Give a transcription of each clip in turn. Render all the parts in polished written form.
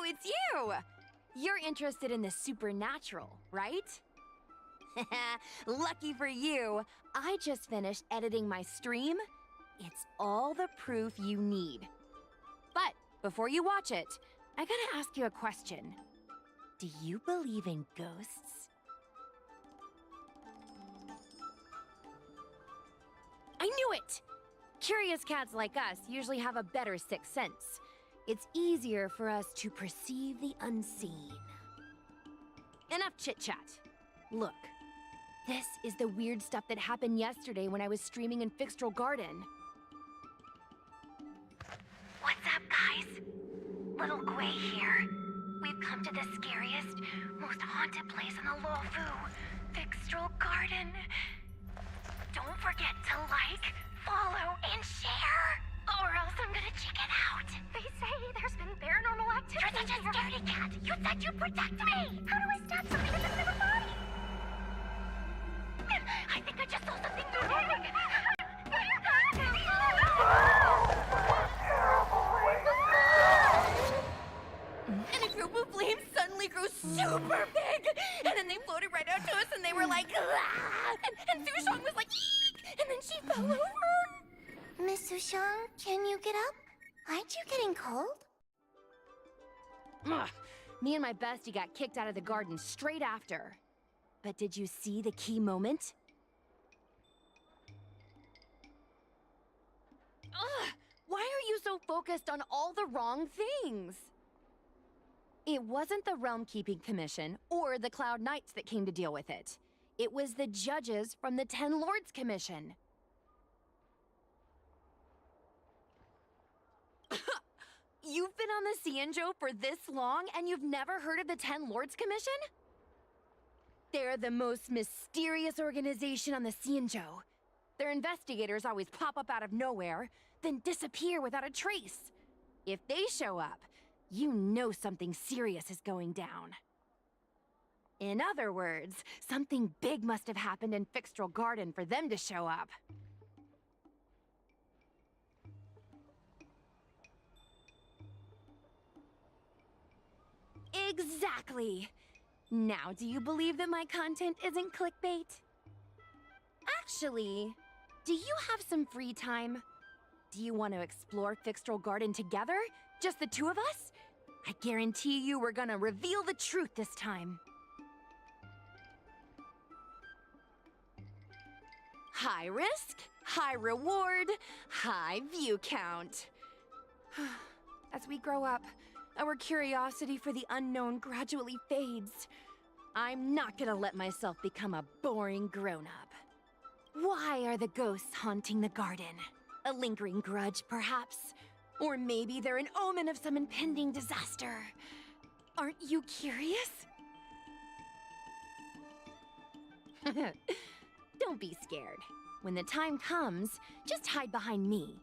it's you! You're interested in the supernatural, right? Lucky for you, I just finished editing my stream. It's all the proof you need. But before you watch it, I gotta ask you a question. Do you believe in ghosts? I knew it! Curious cats like us usually have a better sixth sense. It's easier for us to perceive the unseen. Enough chit-chat. Look, this is the weird stuff that happened yesterday when I was streaming in Fixtral Garden. What's up, guys? Little Gwei here. We've come to the scariest, most haunted place in the Luofu, Fixtral Garden. Don't forget to like, follow, and share, or else I'm gonna check it out. They say there's been paranormal activity. You're such a scaredy cat. You said you'd protect me. How do I stab something that doesn't have a body? I think I just saw something moving. And a group of flames suddenly grew super big! And then they floated right out to us and they were like, ah! And Sushong was like, eek! And then she fell over! Miss Sushong, can you get up? Aren't you getting cold? Ugh. Me and my bestie got kicked out of the garden straight after. But did you see the key moment? Ugh! Why are you so focused on all the wrong things? It wasn't the Realm Keeping Commission or the Cloud Knights that came to deal with it. It was the judges from the Ten Lords Commission. You've been on the Xianzhou for this long and you've never heard of the Ten Lords Commission? They're the most mysterious organization on the Xianzhou. Their investigators always pop up out of nowhere, then disappear without a trace. If they show up, you know something serious is going down. In other words, something big must have happened in Fixtral Garden for them to show up. Exactly! Now, do you believe that my content isn't clickbait? Actually, do you have some free time? Do you want to explore Fixtral Garden together? Just the two of us? I guarantee you we're gonna reveal the truth this time. High risk, high reward, high view count. As we grow up, our curiosity for the unknown gradually fades. I'm not gonna let myself become a boring grown-up. Why are the ghosts haunting the garden? A lingering grudge, perhaps? Or maybe they're an omen of some impending disaster. Aren't you curious? Don't be scared. When the time comes, just hide behind me.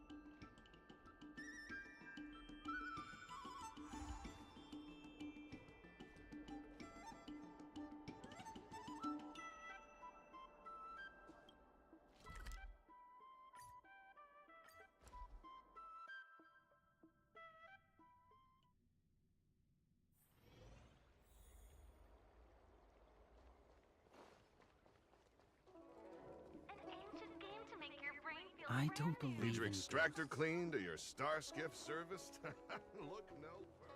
I don't believe Need your in extractor cleaned or your star skiff serviced? Look no further.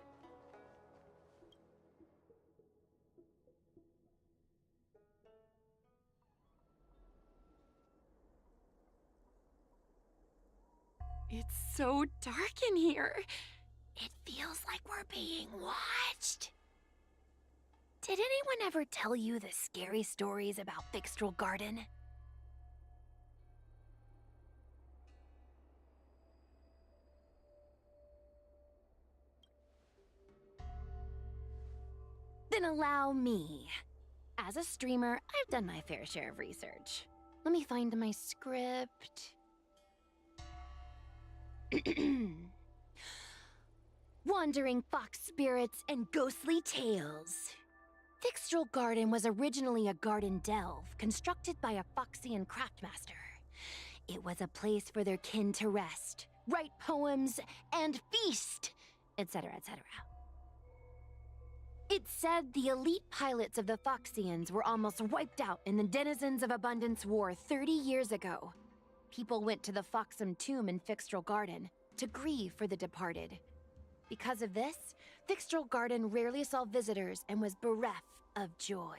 It's so dark in here. It feels like we're being watched. Did anyone ever tell you the scary stories about Fixtral Garden? Then allow me. As a streamer, I've done my fair share of research. Let me find my script. Wandering fox spirits and ghostly tales. Fixtral Garden was originally a garden delve constructed by a Foxian craftmaster. It was a place for their kin to rest, write poems, and feast, etc., etc. It's said the elite pilots of the Foxians were almost wiped out in the Denizens of Abundance War 30 years ago. People went to the Foxum tomb in Fixtral Garden to grieve for the departed. Because of this, Fixtral Garden rarely saw visitors and was bereft of joy.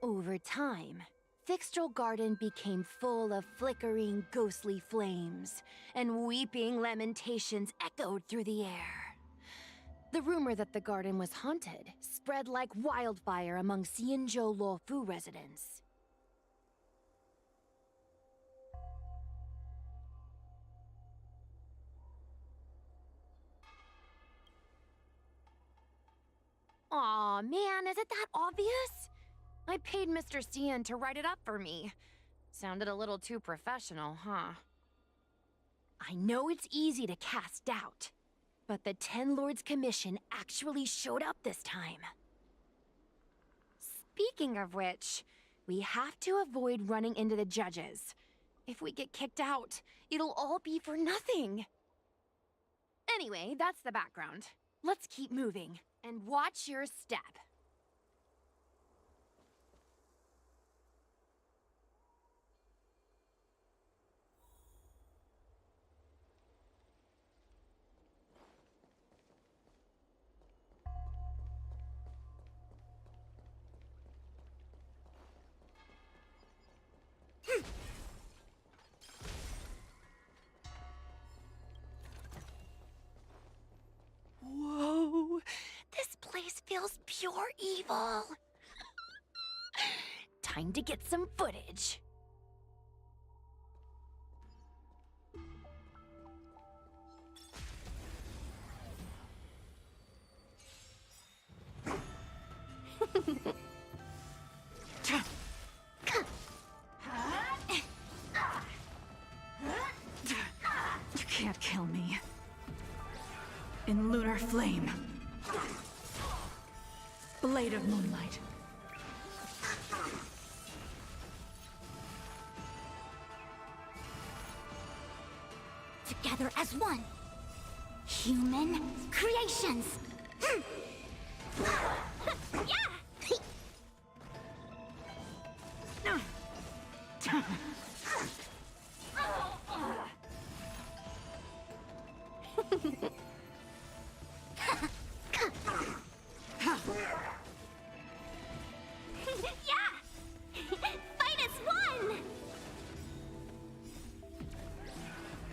Over time, Fixtral Garden became full of flickering, ghostly flames, and weeping lamentations echoed through the air. The rumor that the garden was haunted spread like wildfire among Xianzhou Luofu residents. Aw, man, is it that obvious? I paid Mr. Xian to write it up for me. Sounded a little too professional, huh? I know it's easy to cast doubt, but the Ten Lords Commission actually showed up this time. Speaking of which, we have to avoid running into the judges. If we get kicked out, it'll all be for nothing. Anyway, that's the background. Let's keep moving, and watch your step. Whoa, this place feels pure evil. Time to get some footage. You can't kill me. In lunar flame. Blade of moonlight. Together as one. Human creations. Fight as one.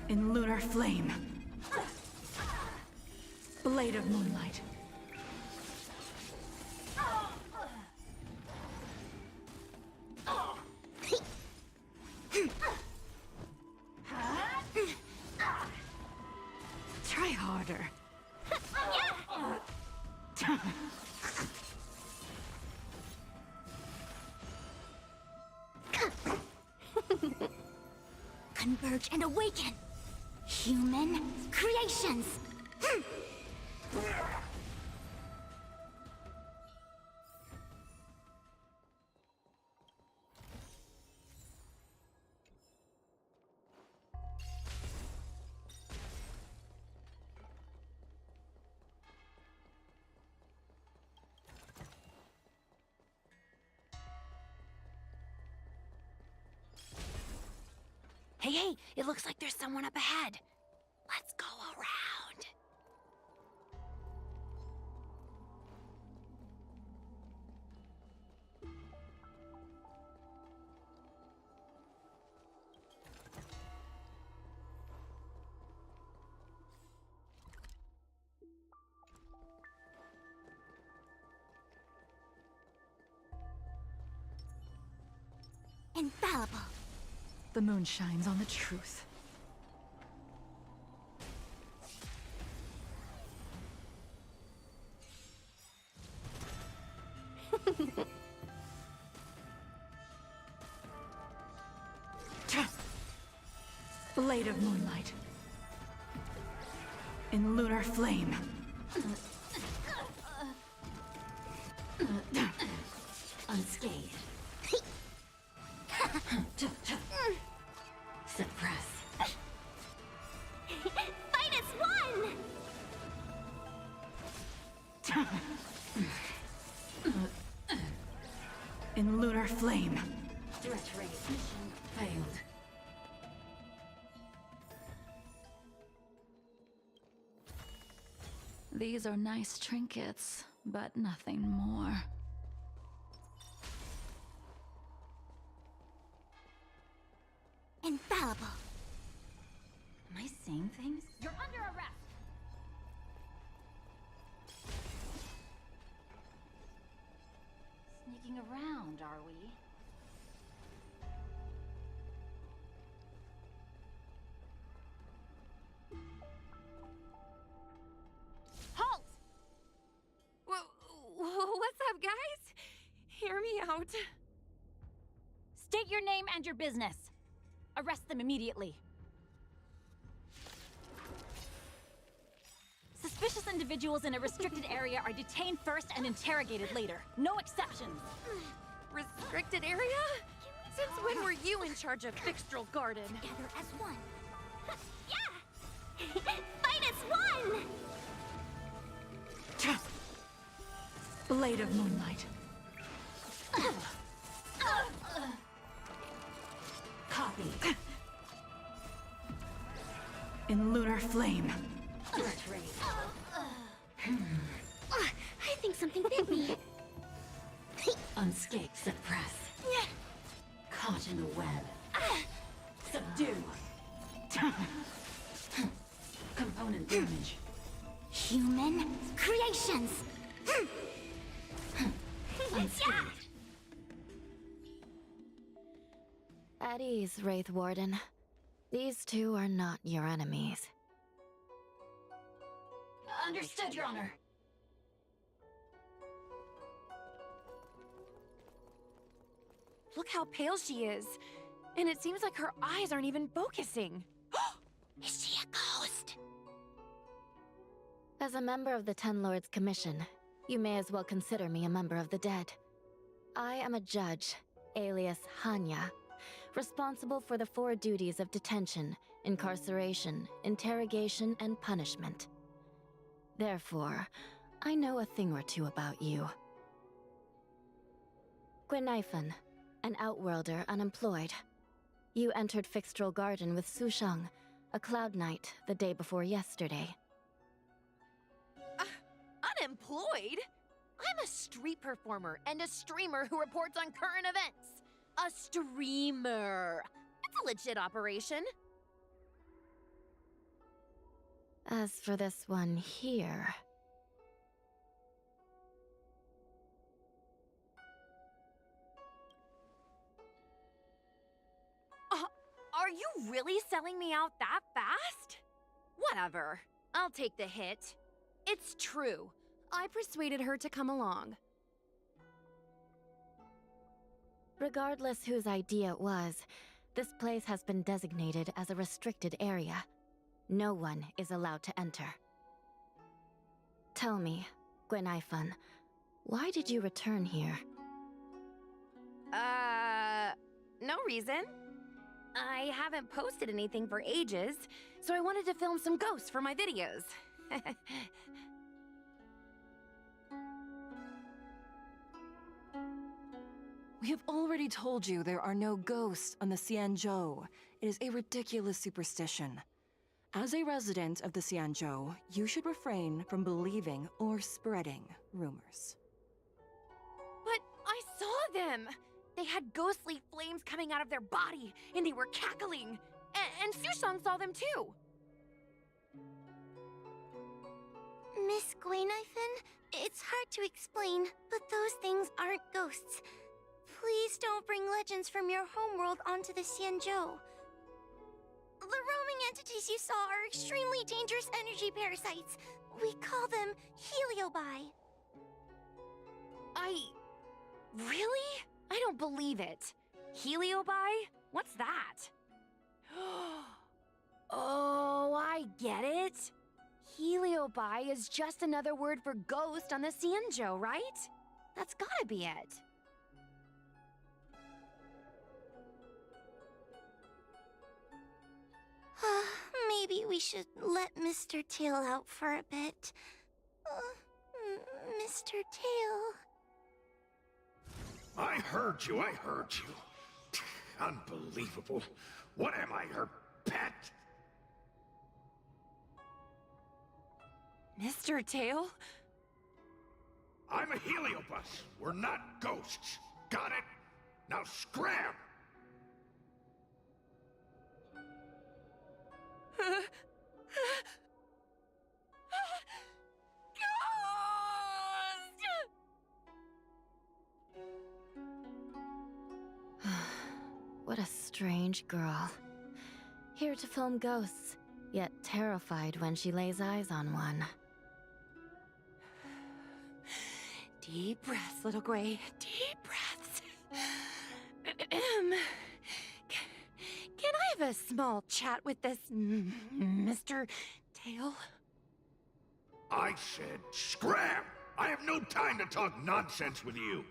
In lunar flame. Blade of moonlight. Try harder. Converge and awaken. Human creations. Hey, it looks like there's someone up ahead. Let's go around. Infallible. The moon shines on the truth. Blade of moonlight. In lunar flame. Unscathed. Suppress. Fight as one. flame. Direct raid mission failed. These are nice trinkets, but nothing more. Infallible. Am I saying things? You're under arrest! Sneaking around, are we? Halt! What's up, guys? Hear me out. State your name and your business. Arrest them immediately. Suspicious individuals in a restricted area are detained first and interrogated later. No exceptions. Restricted area? Since when were you in charge of Fixtral Garden? Together as one. Yeah! Fight as one! Blade of moonlight. Copy. In lunar flame. Direct raid. I think something bit me. Unscathed suppress. Caught in the web. Subdue. Component damage. Human creations. Unscathed. At ease, Wraith Warden. These two are not your enemies. Understood, Your Honor. Look how pale she is. And it seems like her eyes aren't even focusing. Is she a ghost? As a member of the Ten Lords Commission, you may as well consider me a member of the dead. I am a judge, alias Hanya, responsible for the 4 duties of detention, incarceration, interrogation, and punishment. Therefore, I know a thing or two about you. Gwenifan, an outworlder unemployed. You entered Fixtral Garden with Sushang, a cloud knight, the day before yesterday. Unemployed? I'm a street performer and a streamer who reports on current events. A streamer. That's a legit operation. As for this one here... Are you really selling me out that fast? Whatever. I'll take the hit. It's true. I persuaded her to come along. Regardless whose idea it was, this place has been designated as a restricted area. No one is allowed to enter. Tell me, Gwenifan, why did you return here? No reason. I haven't posted anything for ages, so I wanted to film some ghosts for my videos. We have already told you there are no ghosts on the Xianzhou. It is a ridiculous superstition. As a resident of the Xianzhou, you should refrain from believing or spreading rumors. But I saw them! They had ghostly flames coming out of their body, and they were cackling! And Sushang saw them too! Miss Gwenifan, it's hard to explain, but those things aren't ghosts. Please don't bring legends from your homeworld onto the Xianzhou. The roaming entities you saw are extremely dangerous energy parasites. We call them heliobi. Really? I don't believe it. Heliobi? What's that? Oh, I get it. Heliobi is just another word for ghost on the Xianzhou, right? That's gotta be it. Maybe we should let Mr. Tail out for a bit. Mr. Tail. I heard you. Unbelievable. What am I, her pet? Mr. Tail? I'm a heliobus. We're not ghosts. Got it? Now scram! What a strange girl. Here to film ghosts, yet terrified when she lays eyes on one. Deep breaths, little Gray. Deep breaths. Can I have a small chat with this Mr. Tail? I said scram! I have no time to talk nonsense with you.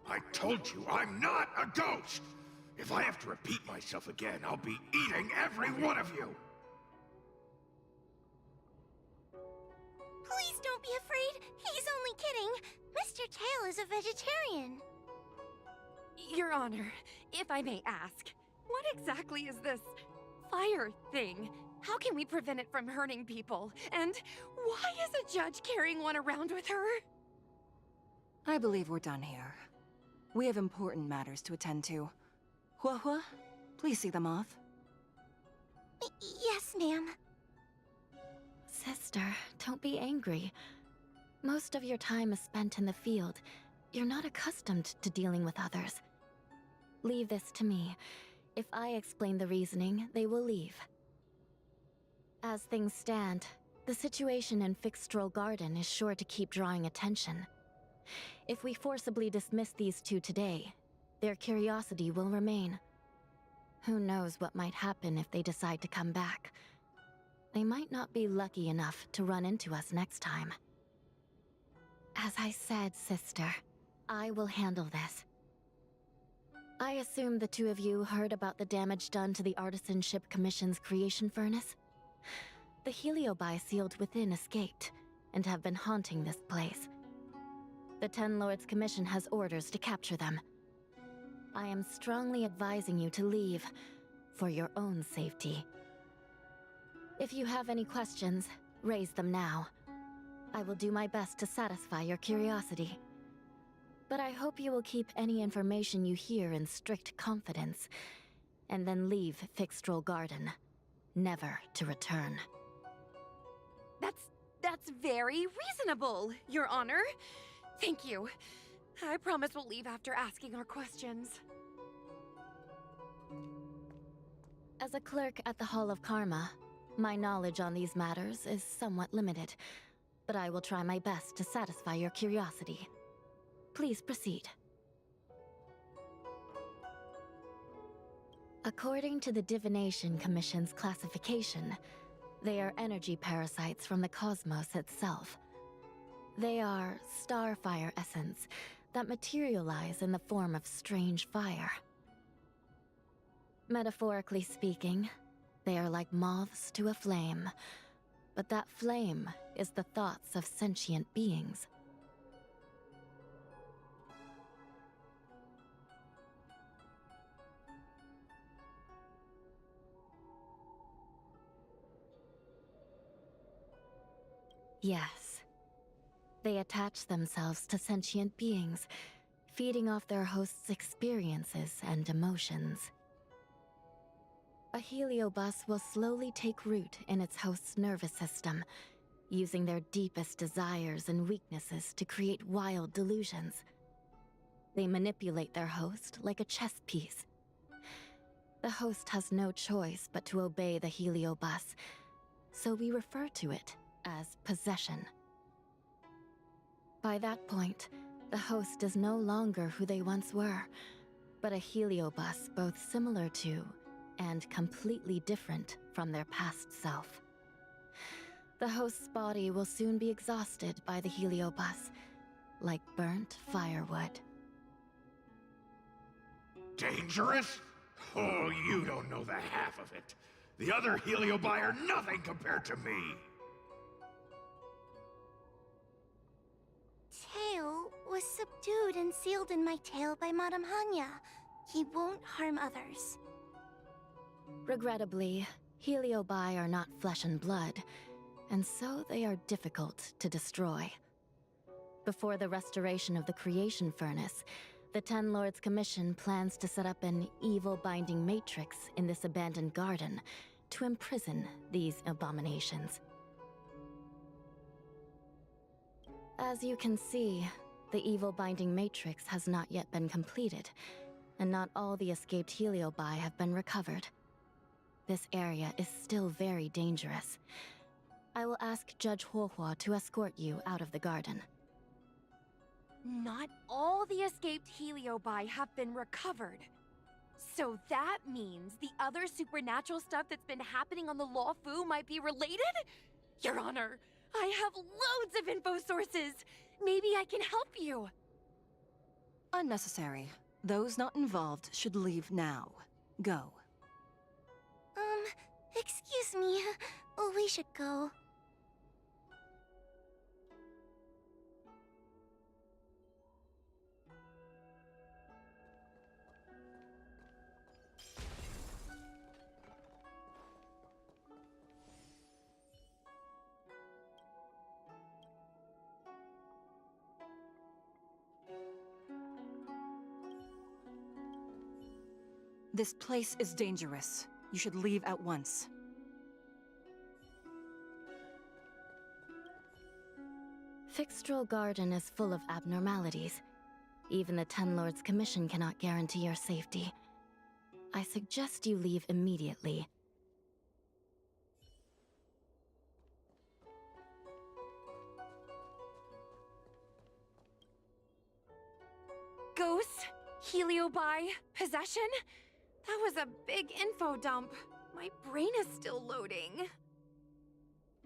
I told you, I'm not a ghost! If I have to repeat myself again, I'll be eating every one of you! Please don't be afraid. He's only kidding. Mr. Tail is a vegetarian. Your Honor, if I may ask, what exactly is this fire thing? How can we prevent it from hurting people? And why is a judge carrying one around with her? I believe we're done here. We have important matters to attend to. Hua, please see them off. Yes, ma'am. Sister, don't be angry. Most of your time is spent in the field. You're not accustomed to dealing with others. Leave this to me. If I explain the reasoning, they will leave. As things stand, the situation in Fixstrol Garden is sure to keep drawing attention. If we forcibly dismiss these two today, their curiosity will remain. Who knows what might happen if they decide to come back. They might not be lucky enough to run into us next time. As I said, sister, I will handle this. I assume the two of you heard about the damage done to the Artisanship Commission's creation furnace? The Heliobi sealed within escaped, and have been haunting this place. The Ten Lords Commission has orders to capture them. I am strongly advising you to leave, for your own safety. If you have any questions, raise them now. I will do my best to satisfy your curiosity. But I hope you will keep any information you hear in strict confidence, and then leave Fixstrol Garden, never to return. That's very reasonable, Your Honor. Thank you. I promise we'll leave after asking our questions. As a clerk at the Hall of Karma, my knowledge on these matters is somewhat limited, but I will try my best to satisfy your curiosity. Please proceed. According to the Divination Commission's classification, they are energy parasites from the cosmos itself. They are starfire essence that materialize in the form of strange fire. Metaphorically speaking, they are like moths to a flame, but that flame is the thoughts of sentient beings. Yes. They attach themselves to sentient beings, feeding off their host's experiences and emotions. A heliobus will slowly take root in its host's nervous system, using their deepest desires and weaknesses to create wild delusions. They manipulate their host like a chess piece. The host has no choice but to obey the heliobus, so we refer to it as possession. By that point, the host is no longer who they once were, but a heliobus both similar to and completely different from their past self. The host's body will soon be exhausted by the heliobus, like burnt firewood. Dangerous? Oh, you don't know the half of it. The other heliobi are nothing compared to me. Tail was subdued and sealed in my tail by Madame Hanya. He won't harm others. Regrettably, Heliobi are not flesh and blood, and so they are difficult to destroy. Before the restoration of the creation furnace, the Ten Lords Commission plans to set up an evil binding matrix in this abandoned garden to imprison these abominations. As you can see, the evil binding matrix has not yet been completed, and not all the escaped Heliobi have been recovered. This area is still very dangerous. I will ask Judge Huohua to escort you out of the garden. Not all the escaped Heliobi have been recovered. So that means the other supernatural stuff that's been happening on the Luofu might be related? Your Honor, I have loads of info sources. Maybe I can help you. Unnecessary. Those not involved should leave now. Go. Excuse me. We should go. This place is dangerous. You should leave at once. Fixtral Garden is full of abnormalities. Even the Ten Lords Commission cannot guarantee your safety. I suggest you leave immediately. Ghosts, Heliobi, possession? That was a big info dump. My brain is still loading.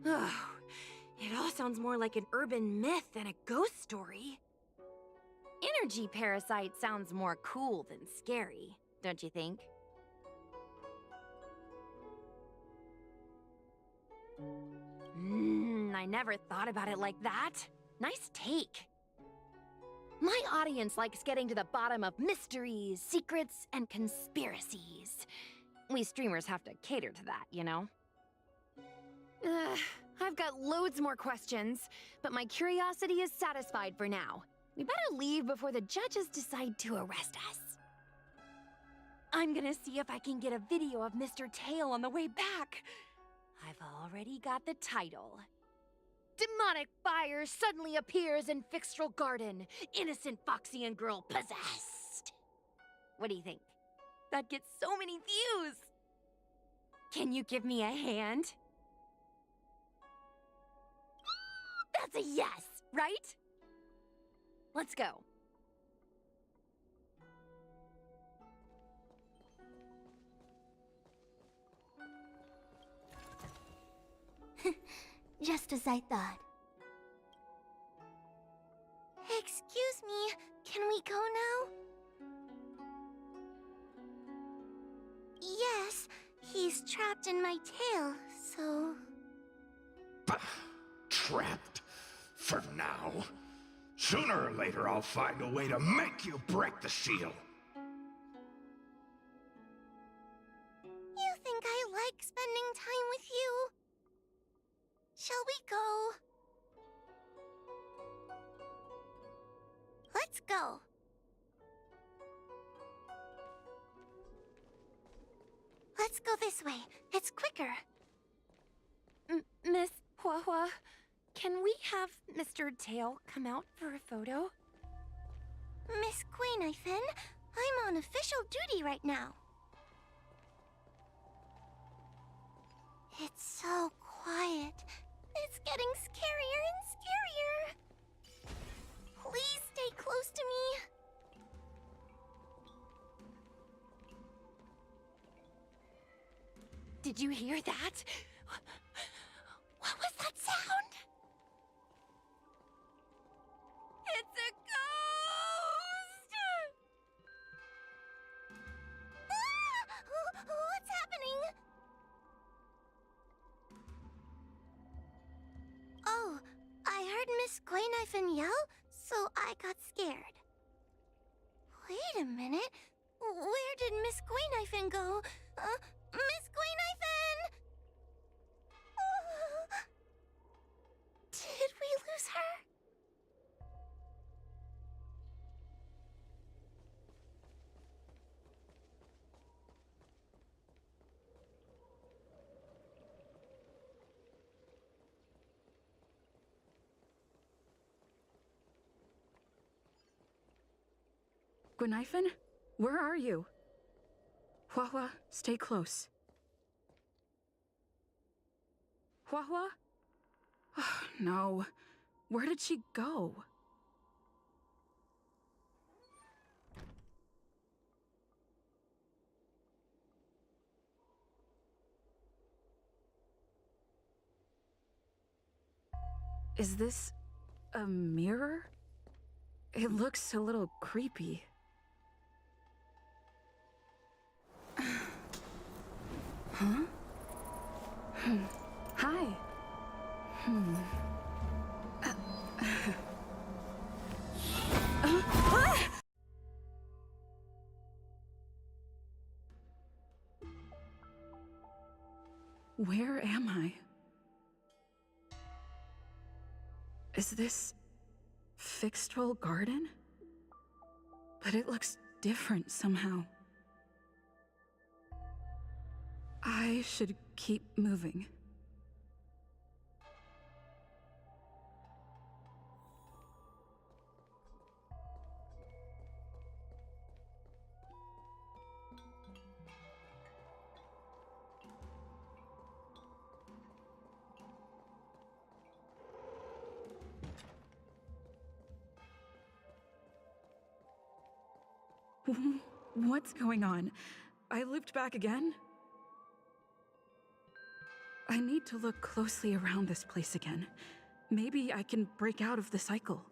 Ugh, it all sounds more like an urban myth than a ghost story. Energy parasite sounds more cool than scary, don't you think? I never thought about it like that. Nice take. My audience likes getting to the bottom of mysteries, secrets, and conspiracies. We streamers have to cater to that, you know? I've got loads more questions, but my curiosity is satisfied for now. We better leave before the judges decide to arrest us. I'm gonna see if I can get a video of Mr. Tail on the way back. I've already got the title. Demonic fire suddenly appears in Fixtral Garden. Innocent Foxian girl possessed. What do you think? That gets so many views. Can you give me a hand? That's a yes, right? Let's go. Just as I thought. Excuse me, can we go now? Yes, he's trapped in my tail, so... Trapped? For now? Sooner or later I'll find a way to make you break the seal. You think I like spending time with you? Shall we go? Let's go. Let's go this way. It's quicker. Miss Huahua, can we have Mr. Tail come out for a photo? Miss Queen Ifin, I'm on official duty right now. It's so quiet. It's getting scarier and scarier. Please stay close to me. Did you hear that? What was that sound? It's a ghost! What's happening? Oh, I heard Miss Ifin yell, so I got scared. Wait a minute. Where did Miss Gwaynifin go? Miss Gwaynifin! Did we lose her? Gwaynifin? Where are you? Hua, stay close. Hua? Oh, no. Where did she go? Is this a mirror? It looks a little creepy. Huh? Hi. Where am I? Is this Fixtral Garden? But it looks different somehow. I should keep moving. What's going on? I looped back again? I need to look closely around this place again. Maybe I can break out of the cycle.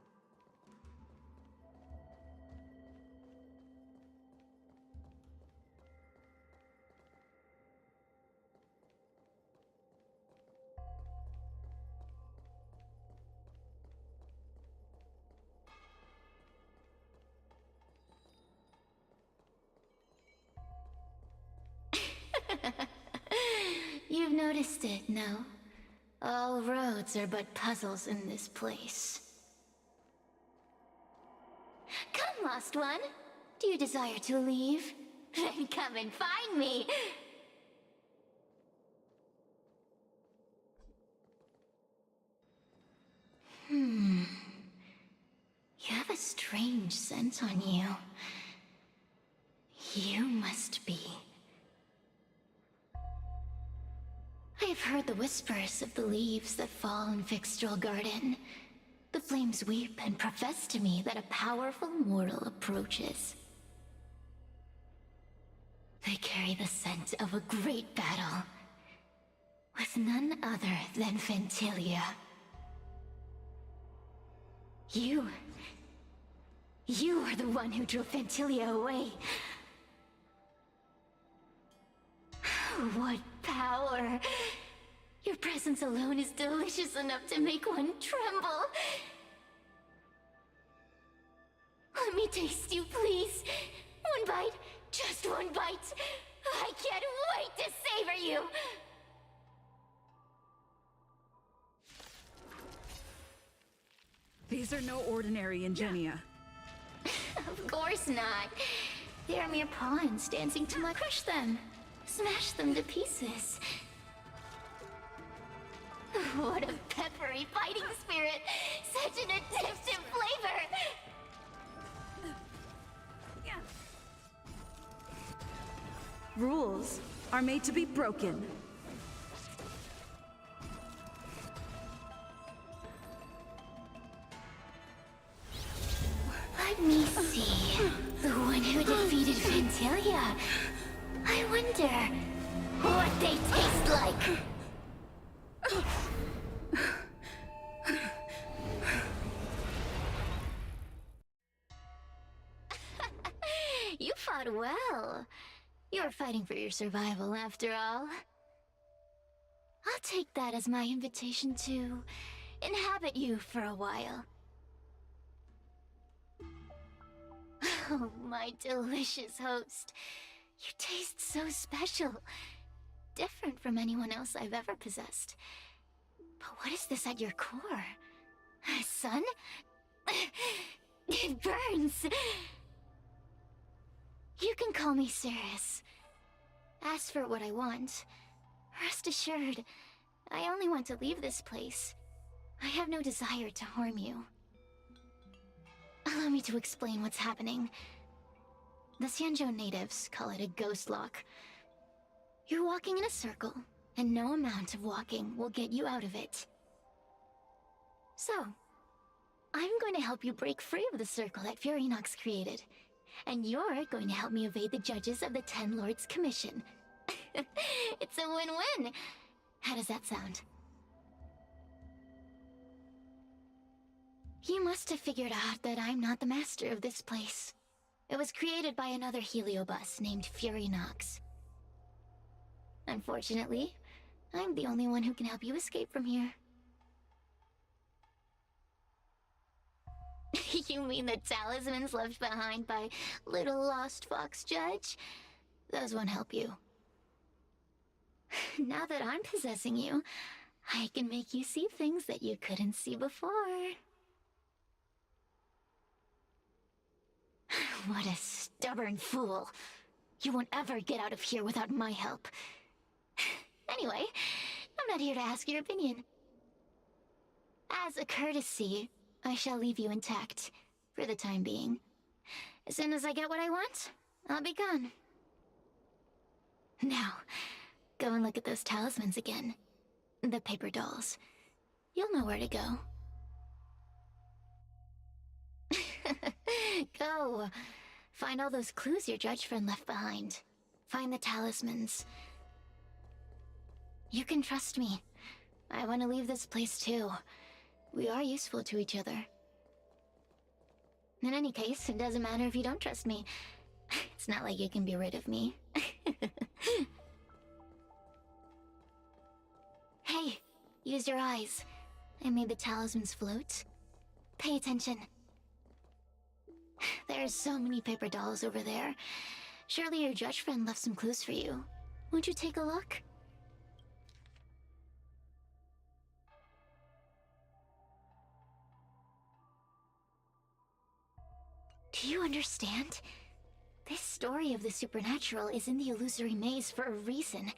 You've noticed it, no? All roads are but puzzles in this place. Come, lost one. Do you desire to leave? Then come and find me! You have a strange scent on you. You must be... I have heard the whispers of the leaves that fall in Fixtral Garden. The flames weep and profess to me that a powerful mortal approaches. They carry the scent of a great battle, with none other than Ventilia. You are the one who drove Ventilia away. What power! Your presence alone is delicious enough to make one tremble. Let me taste you, please. One bite, just one bite. I can't wait to savor you. These are no ordinary Ingenia. Of course not. They are mere pawns dancing to my crush them. Smash them to pieces. What a peppery fighting spirit! Such an addictive flavor! Rules are made to be broken. Let me see. The one who defeated Ventilia. I wonder what they taste like. You fought well. You're fighting for your survival, after all. I'll take that as my invitation to inhabit you for a while. Oh, my delicious host. You taste so special. Different from anyone else I've ever possessed. But what is this at your core? Sun? It burns! You can call me Cirrus. Ask for what I want. Rest assured, I only want to leave this place. I have no desire to harm you. Allow me to explain what's happening. The Xianzhou natives call it a ghost lock. You're walking in a circle, and no amount of walking will get you out of it. So, I'm going to help you break free of the circle that Furinox created. And you're going to help me evade the judges of the Ten Lords Commission. It's a win-win! How does that sound? You must have figured out that I'm not the master of this place. It was created by another heliobus named Furinox. Unfortunately, I'm the only one who can help you escape from here. You mean the talismans left behind by little lost fox judge? Those won't help you. Now that I'm possessing you, I can make you see things that you couldn't see before. What a stubborn fool. You won't ever get out of here without my help. Anyway, I'm not here to ask your opinion. As a courtesy, I shall leave you intact, for the time being. As soon as I get what I want, I'll be gone. Now, go and look at those talismans again. The paper dolls. You'll know where to go. Go! Find all those clues your judge friend left behind. Find the talismans. You can trust me. I want to leave this place too. We are useful to each other. In any case, it doesn't matter if you don't trust me. It's not like you can be rid of me. Hey, use your eyes. I made the talismans float. Pay attention. There's so many paper dolls over there. Surely your judge friend left some clues for you. Won't you take a look? Do you understand? This story of the supernatural is in the illusory maze for a reason.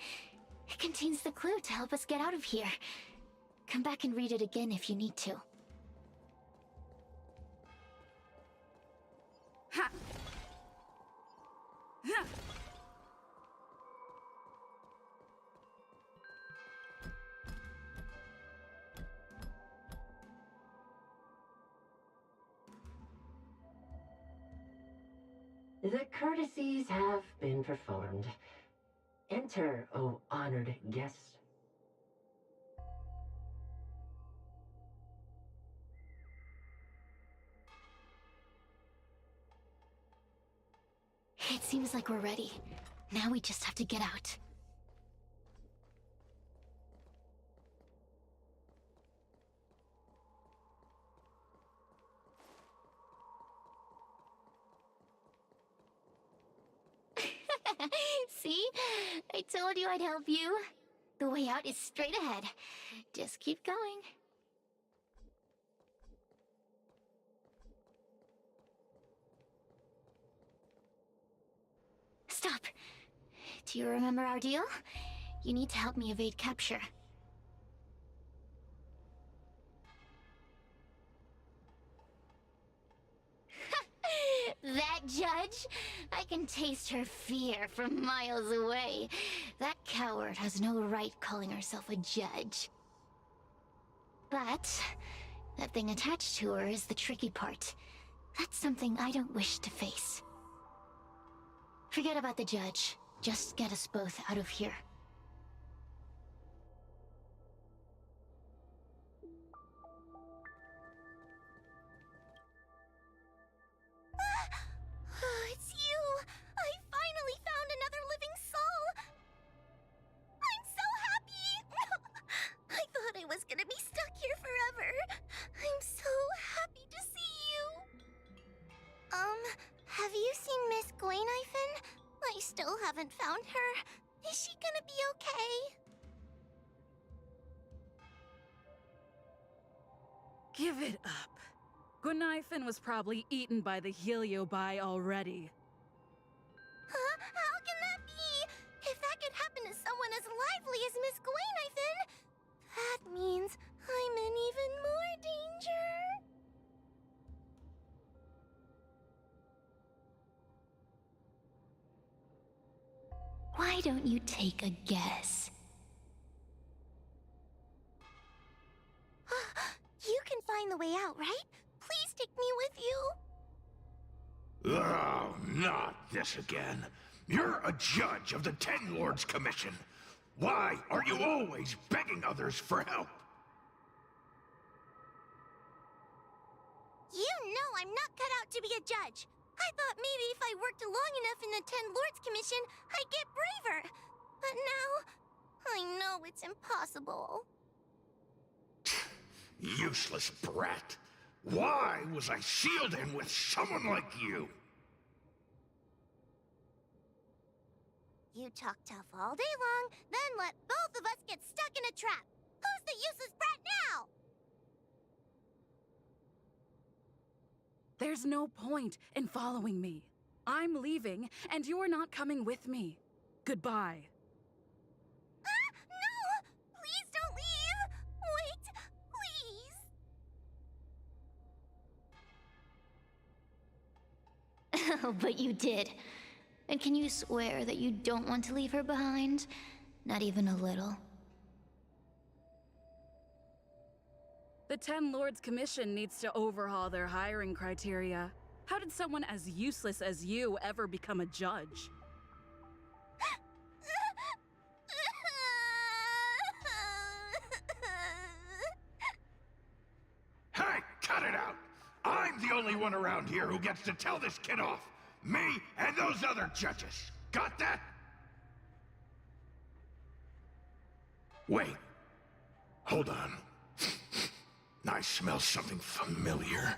It contains the clue to help us get out of here. Come back and read it again if you need to. Ha! Ha! The courtesies have been performed. Enter, O honored guest. It seems like we're ready. Now we just have to get out. See? I told you I'd help you. The way out is straight ahead. Just keep going. Stop. Do you remember our deal? You need to help me evade capture. That judge? I can taste her fear from miles away. That coward has no right calling herself a judge. But that thing attached to her is the tricky part. That's something I don't wish to face. Forget about the judge. Just get us both out of here. It's you! I finally found another living soul! I'm so happy! I thought I was gonna be stuck here forever. I'm so happy to see you. Have you seen Miss Gwaynifin? I still haven't found her. Is she gonna be okay? Give it up. Gwaynifin was probably eaten by the Heliobi already. Huh? How can that be? If that could happen to someone as lively as Miss Gwaynifin, that means I'm in even more danger. Why don't you take a guess? You can find the way out, right? Please take me with you. Oh, not this again. You're a judge of the Ten Lords Commission. Why are you always begging others for help? You know I'm not cut out to be a judge. I thought maybe if I worked long enough in the Ten Lords Commission, I'd get braver. But now, I know it's impossible. Useless brat. Why was I sealed in with someone like you? You talk tough all day long, then let both of us get stuck in a trap. Who's the useless brat now? There's no point in following me. I'm leaving, and you're not coming with me. Goodbye. No! Please don't leave! Wait, please! Oh, but you did. And can you swear that you don't want to leave her behind? Not even a little. The Ten Lords Commission needs to overhaul their hiring criteria. How did someone as useless as you ever become a judge? Hey, cut it out! I'm the only one around here who gets to tell this kid off. Me and those other judges. Got that? Wait. Hold on. I smell something familiar.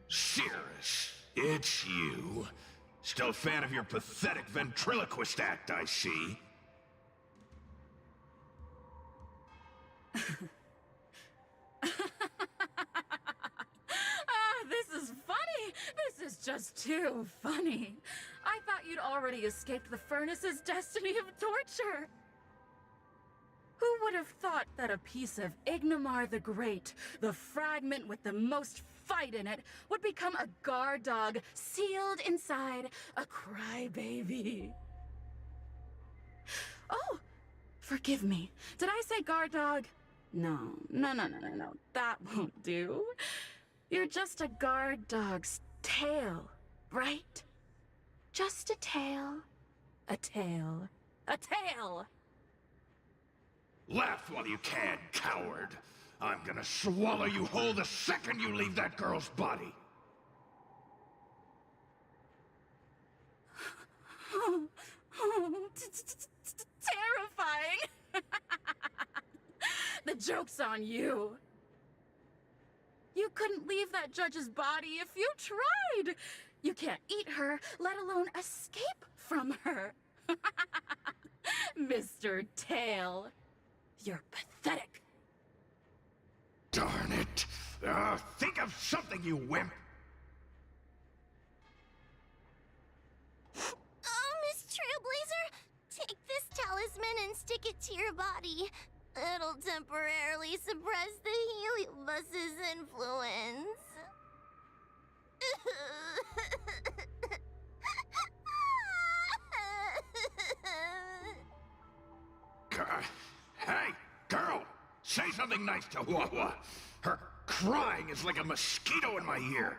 Cirrus, it's you. Still a fan of your pathetic ventriloquist act, I see. This is funny! This is just too funny. I thought you'd already escaped the furnace's destiny of torture. Who would have thought that a piece of Ignomar the Great, the fragment with the most fight in it, would become a guard dog sealed inside a crybaby? Oh, forgive me. Did I say guard dog? No. That won't do. You're just a guard dog's tail, right? Just a tail. A tail. A tail! Laugh while you can, coward. I'm gonna swallow you whole the second you leave that girl's body. Terrifying! The joke's on you. You couldn't leave that judge's body if you tried. You can't eat her, let alone escape from her. Mr. Tail, you're pathetic. Darn it. Think of something, you wimp. Oh, Miss Trailblazer, take this talisman and stick it to your body. It'll temporarily suppress the Heliobus's influence. Hey, girl! Say something nice to Wawa. Her crying is like a mosquito in my ear.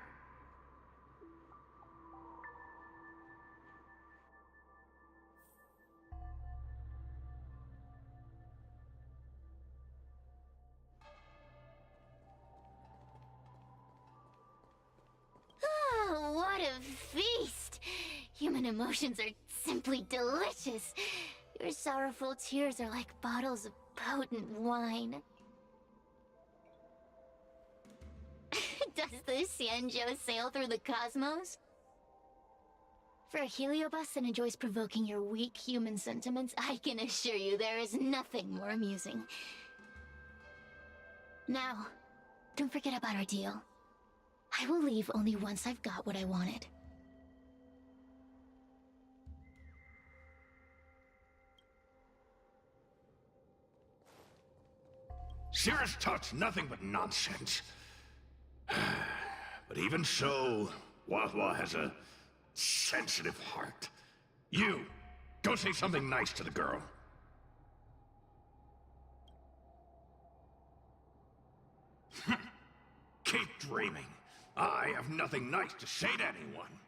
Oh, what a feast! Human emotions are simply delicious. Your sorrowful tears are like bottles of potent wine. Does the Xianzhou sail through the cosmos? For a heliobus that enjoys provoking your weak human sentiments, I can assure you there is nothing more amusing. Now, don't forget about our deal. I will leave only once I've got what I wanted. Cirrus talks nothing but nonsense. But even so, Wahwa has a sensitive heart. You, go say something nice to the girl. Keep dreaming. I have nothing nice to say to anyone.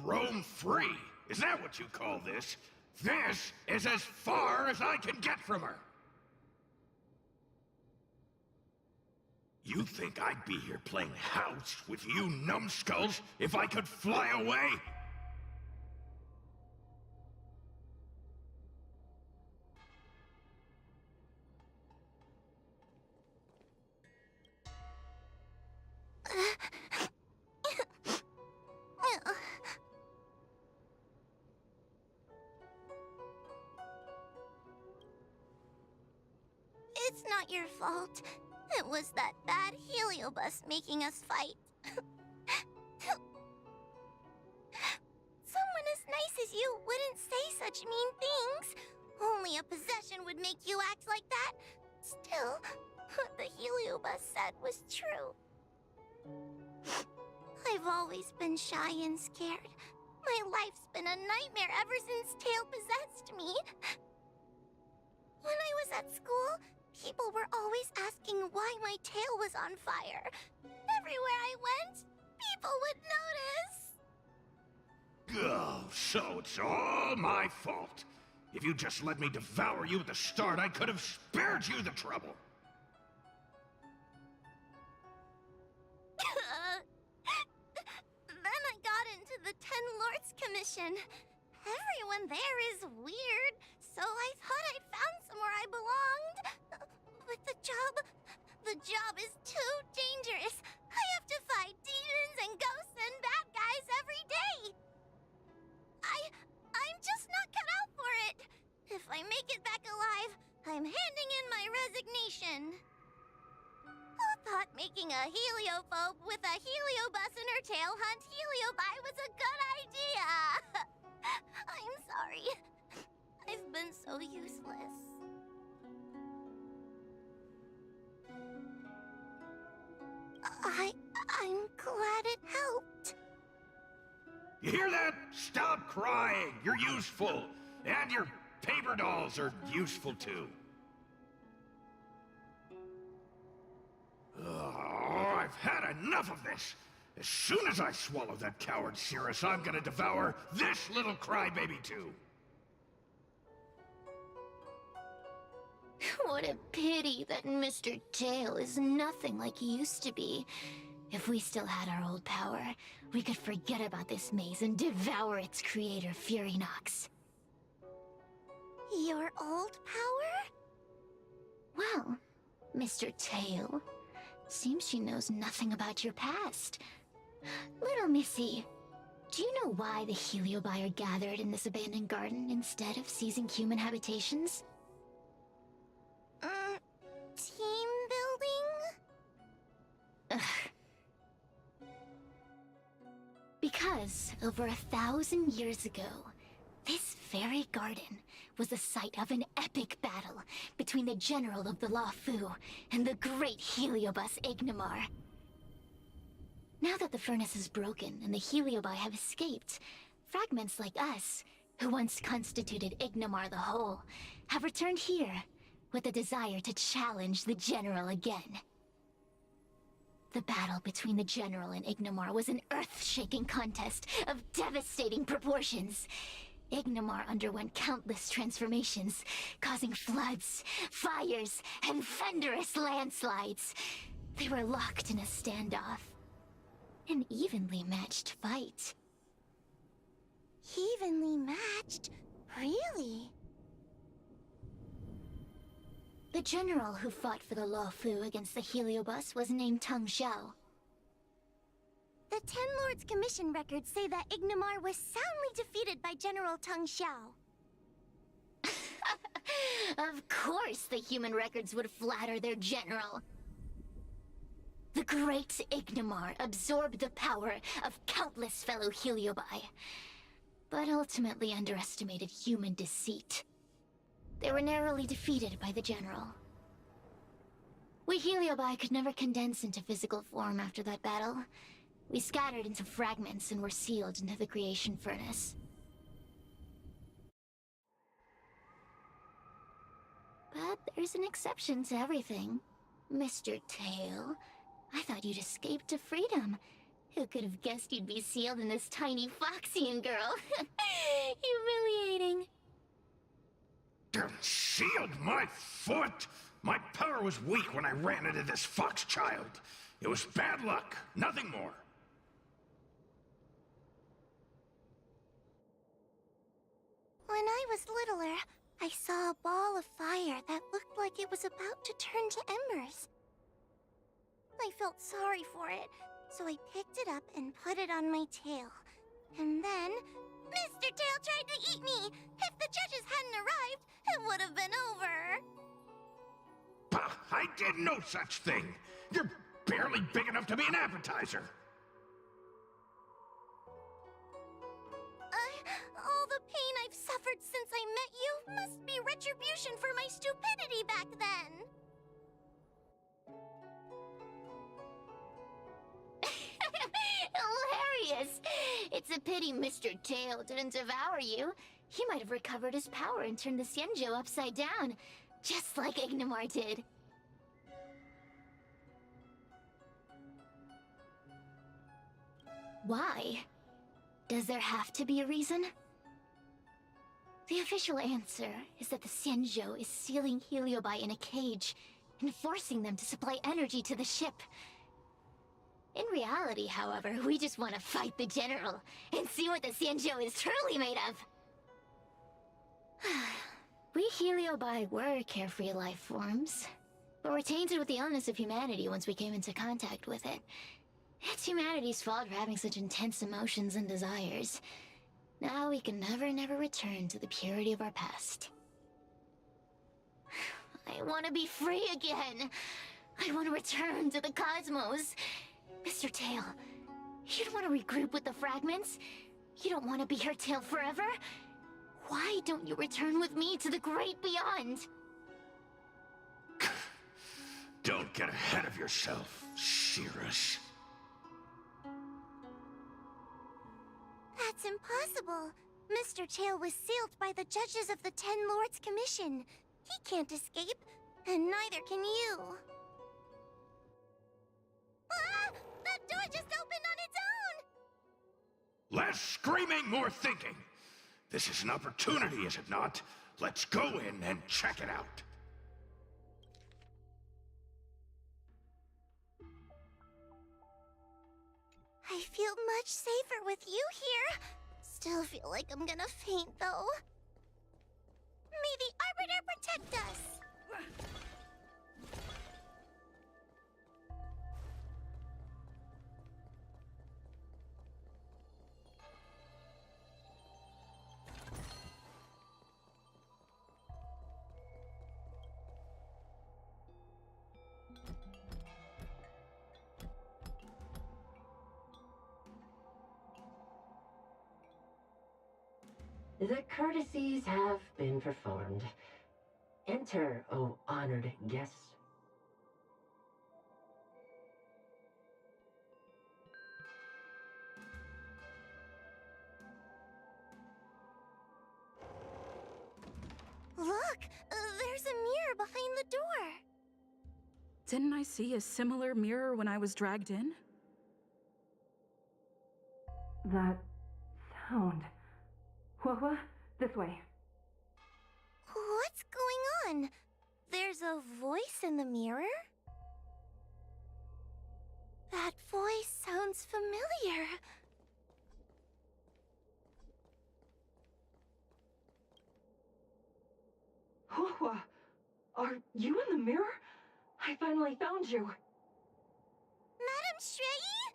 Roam free? Is that what you call this? This is as far as I can get from her. You think I'd be here playing house with you numbskulls if I could fly away? It's not your fault. It was that bad heliobus making us fight. Someone as nice as you wouldn't say such mean things. Only a possession would make you act like that. Still, what the heliobus said was true. I've always been shy and scared. My life's been a nightmare ever since Tail possessed me. When I was at school, people were always asking why my tail was on fire. Everywhere I went, people would notice. Oh, so it's all my fault. If you just let me devour you at the start, I could have spared you the trouble. Then I got into the Ten Lords Commission. Everyone there is weird, so I thought I'd found somewhere I belonged. But the job is too dangerous. I have to fight demons and ghosts and bad guys every day. I'm just not cut out for it. If I make it back alive, I'm handing in my resignation. Who thought making a heliophobe with a heliobus in her tail hunt heliobi was a good idea? I'm sorry. I've been so useless. I'm glad it helped. You hear that? Stop crying. You're useful. And your paper dolls are useful too. Oh, I've had enough of this. As soon as I swallow that coward Cirrus, I'm gonna devour this little crybaby too. What a pity that Mr. Tail is nothing like he used to be. If we still had our old power, we could forget about this maze and devour its creator, Furynox. Your old power? Well, Mr. Tail, seems she knows nothing about your past. Little Missy, do you know why the heliobi are gathered in this abandoned garden instead of seizing human habitations? Team building? Ugh. Because over 1,000 years ago, this very garden was the site of an epic battle between the general of the Luofu and the great heliobus Ignimar. Now that the furnace is broken and the heliobi have escaped, fragments like us, who once constituted Ignimar the Whole, have returned here with the desire to challenge the general again. The battle between the general and Ignimar was an earth-shaking contest of devastating proportions. Ignimar underwent countless transformations, causing floods, fires, and thunderous landslides. They were locked in a standoff. An evenly matched fight. Evenly matched? Really? The general who fought for the Luofu against the Heliobus was named Teng Xiao. The Ten Lords Commission records say that Ignomar was soundly defeated by General Teng Xiao. Of course the human records would flatter their general. The great Ignomar absorbed the power of countless fellow Heliobi, but ultimately underestimated human deceit. They were narrowly defeated by the general. We Heliobi could never condense into physical form after that battle. We scattered into fragments and were sealed into the creation furnace. But there's an exception to everything. Mr. Tail, I thought you'd escaped to freedom. Who could have guessed you'd be sealed in this tiny Foxian girl? Humiliating. Sealed my foot? My power was weak when I ran into this fox child. It was bad luck, nothing more. When I was littler, I saw a ball of fire that looked like it was about to turn to embers. I felt sorry for it, so I picked it up and put it on my tail. And then, Mr. Tail tried to eat me! If the judges hadn't arrived, it would have been over! Bah, I did no such thing! You're barely big enough to be an appetizer! All the pain I've suffered since I met you must be retribution for my stupidity back then! Hilarious! It's a pity Mr. Tail didn't devour you. He might have recovered his power and turned the Xianzhou upside down, just like Ignomar did. Why? Does there have to be a reason? The official answer is that the Xianzhou is sealing Heliobi in a cage and forcing them to supply energy to the ship. In reality, however, we just want to fight the general and see what the Xianzhou is truly made of. We Heliobi were carefree life forms, but were tainted with the illness of humanity once we came into contact with it. It's humanity's fault for having such intense emotions and desires. Now we can never return to the purity of our past. I want to be free again. I want to return to the cosmos. Mr. Tail, you don't want to regroup with the fragments? You don't want to be her tail forever? Why don't you return with me to the great beyond? Don't get ahead of yourself, Cirrus. That's impossible. Mr. Tail was sealed by the judges of the Ten Lords Commission. He can't escape, and neither can you. Ah! That door just opened on its own! Less screaming, more thinking. This is an opportunity, is it not? Let's go in and check it out. I feel much safer with you here. Still feel like I'm gonna faint, though. May the Arbiter protect us! The courtesies have been performed. Enter, O honored guests. Look! There's a mirror behind the door! Didn't I see a similar mirror when I was dragged in? That sound. What? This way. What's going on? There's a voice in the mirror? That voice sounds familiar. Hua! Are you in the mirror? I finally found you. Madame Shrey?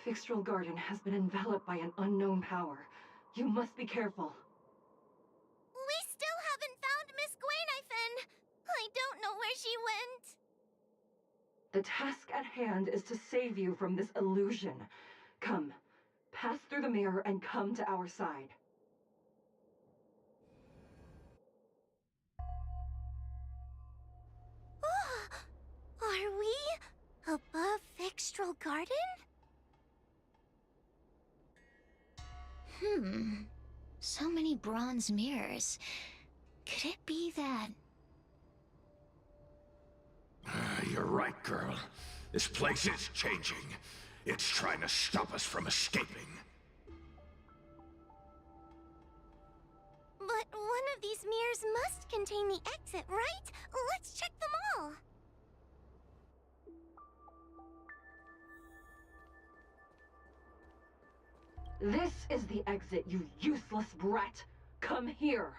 Fixtral Garden has been enveloped by an unknown power. You must be careful. We still haven't found Miss Gwaynifin. I don't know where she went. The task at hand is to save you from this illusion. Come, pass through the mirror and come to our side. Are we above Fixtral Garden? So many bronze mirrors. Could it be that... You're right, girl. This place is changing. It's trying to stop us from escaping. But one of these mirrors must contain the exit, right? Let's check them all. This is the exit, you useless brat! Come here!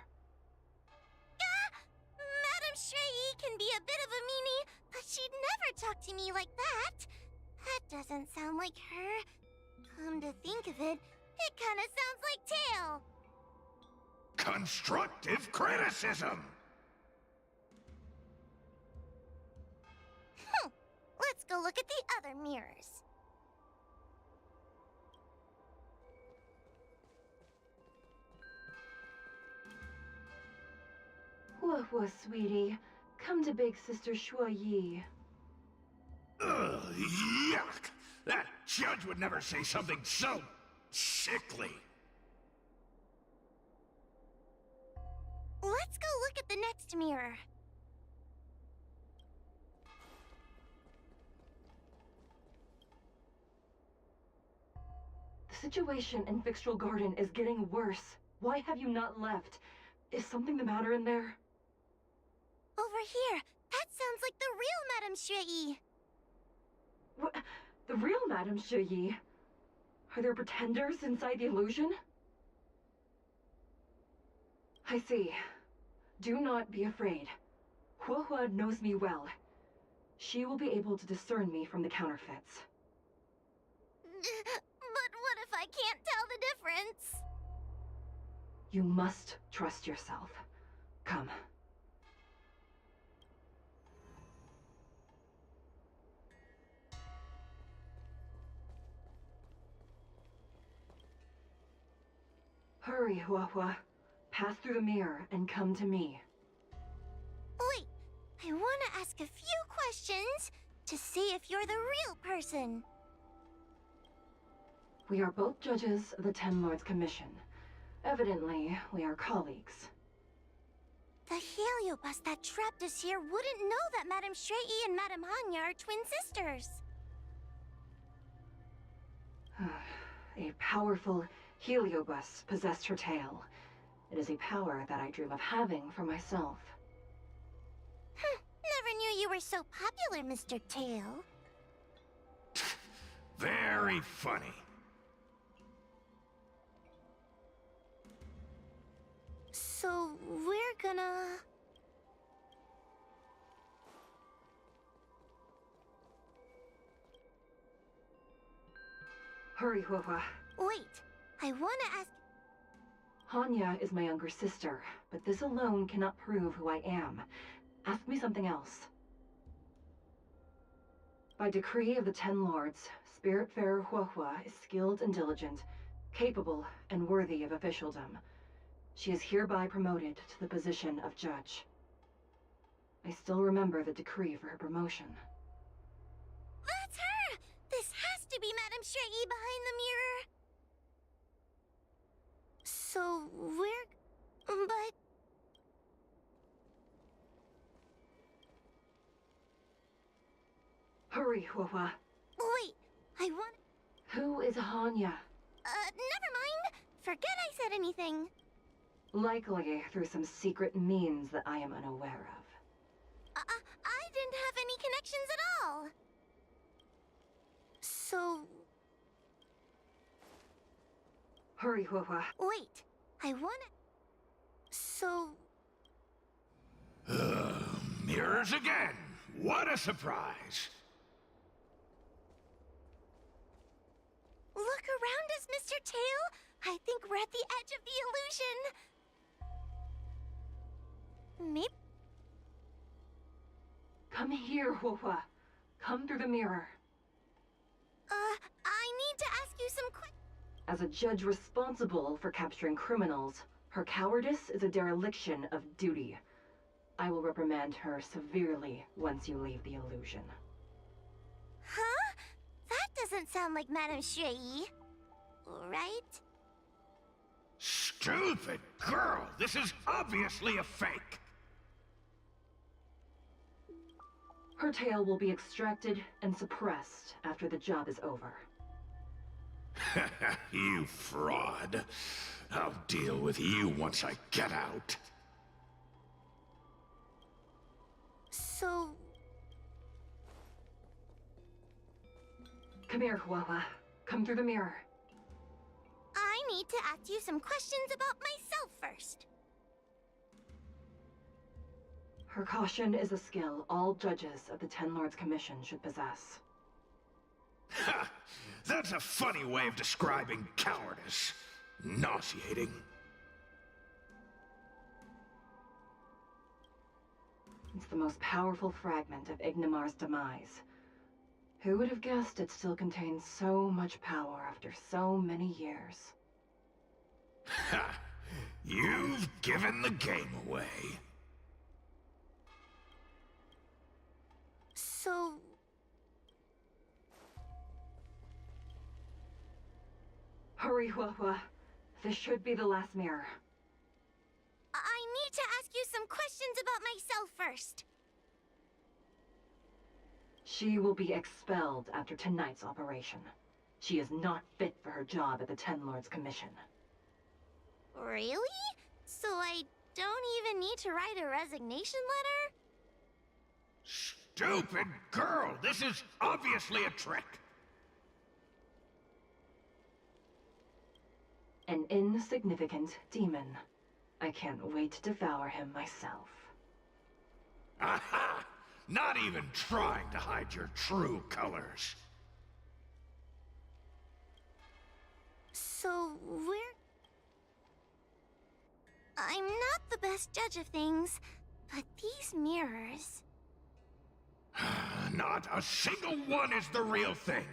Madame Shrey can be a bit of a meanie, but she'd never talk to me like that. That doesn't sound like her. Come to think of it, it kinda sounds like Tail. Constructive criticism! Let's go look at the other mirrors. Whoa, sweetie. Come to Big Sister Shuo Yi. Ugh, yuck! That judge would never say something so sickly. Let's go look at the next mirror. The situation in Fixtral Garden is getting worse. Why have you not left? Is something the matter in there? Over here. That sounds like the real Madame Shrey. What? The real Madame Shuyi? Are there pretenders inside the illusion? I see. Do not be afraid. Huohua knows me well. She will be able to discern me from the counterfeits. But what if I can't tell the difference? You must trust yourself. Come. Hurry, Huohua. Pass through the mirror and come to me. Wait, I want to ask a few questions to see if you're the real person. We are both judges of the Ten Lords Commission. Evidently, we are colleagues. The heliobus that trapped us here wouldn't know that Madame Shrey and Madame Hanya are twin sisters. A powerful heliobus possessed her tail. It is a power that I dream of having for myself. Never knew you were so popular, Mr. Tail. Very funny. So, we're gonna... Hurry, Huohua. Wait, I want to ask... Hanya is my younger sister, but this alone cannot prove who I am. Ask me something else. By decree of the Ten Lords, Spiritfarer Huohua is skilled and diligent, capable and worthy of officialdom. She is hereby promoted to the position of judge. I still remember the decree for her promotion. That's her! This has to be Madame Shrey behind the mirror. So, but... Hurry, Huohua. Wait, I want... Who is Hanya? Never mind. Forget I said anything. Likely through some secret means that I am unaware of. I didn't have any connections at all. So... Hurry, Huohua. Wait, I wanna... So... Mirrors again. What a surprise. Look around us, Mr. Tail. I think we're at the edge of the illusion. Maybe. Come here, Huohua. Come through the mirror. I need to ask you some questions. As a judge responsible for capturing criminals, her cowardice is a dereliction of duty. I will reprimand her severely once you leave the illusion. Huh? That doesn't sound like Madame Shui. Right? Stupid girl! This is obviously a fake! Her tail will be extracted and suppressed after the job is over. You fraud. I'll deal with you once I get out. So... Come here, Huohua. Come through the mirror. I need to ask you some questions about myself first. Her caution is a skill all judges of the Ten Lords Commission should possess. Ha! That's a funny way of describing cowardice. Nauseating. It's the most powerful fragment of Ignimar's demise. Who would have guessed it still contains so much power after so many years? Ha! You've given the game away. So... Hurry, Huohua. This should be the last mirror. I need to ask you some questions about myself first. She will be expelled after tonight's operation. She is not fit for her job at the Ten Lords Commission. Really? So I don't even need to write a resignation letter? Stupid girl! This is obviously a trick! An insignificant demon. I can't wait to devour him myself. Aha! Not even trying to hide your true colors. So, I'm not the best judge of things, but these mirrors... Not a single one is the real thing.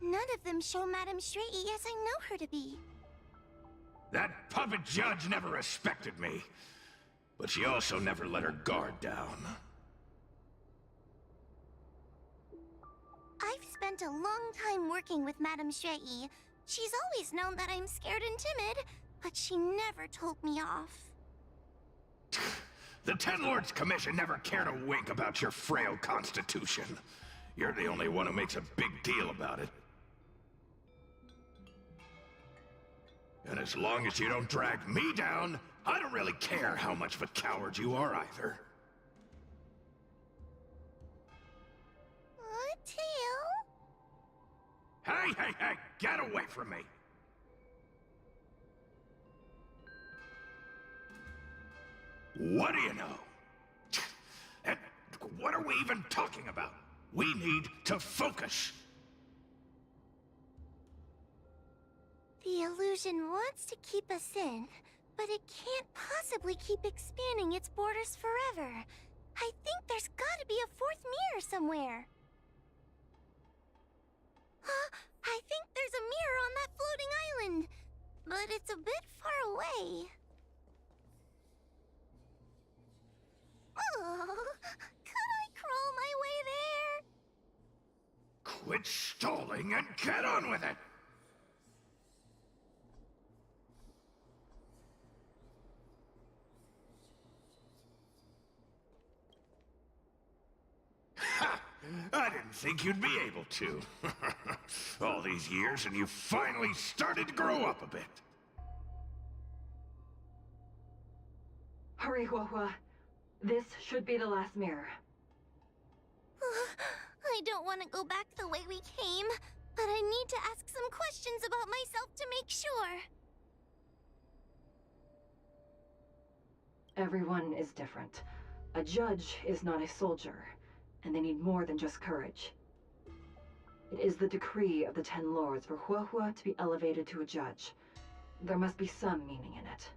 None of them show Madame Shui as I know her to be. That puppet judge never respected me. But she also never let her guard down. I've spent a long time working with Madame Shui. She's always known that I'm scared and timid, but she never told me off. The Ten Lords Commission never cared a wink about your frail constitution. You're the only one who makes a big deal about it. And as long as you don't drag me down, I don't really care how much of a coward you are either. Tail? Hey, get away from me! What do you know? And what are we even talking about? We need to focus. The illusion wants to keep us in, but it can't possibly keep expanding its borders forever. I think there's gotta be a fourth mirror somewhere. I think there's a mirror on that floating island, but it's a bit far away. Oh, could I crawl my way there? Quit stalling and get on with it! Ha! I didn't think you'd be able to. All these years and you finally started to grow up a bit. Hurry, Huohua. This should be the last mirror. I don't want to go back the way we came, but I need to ask some questions about myself to make sure. Everyone is different. A judge is not a soldier, and they need more than just courage. It is the decree of the Ten Lords for Huahua to be elevated to a judge. There must be some meaning in it.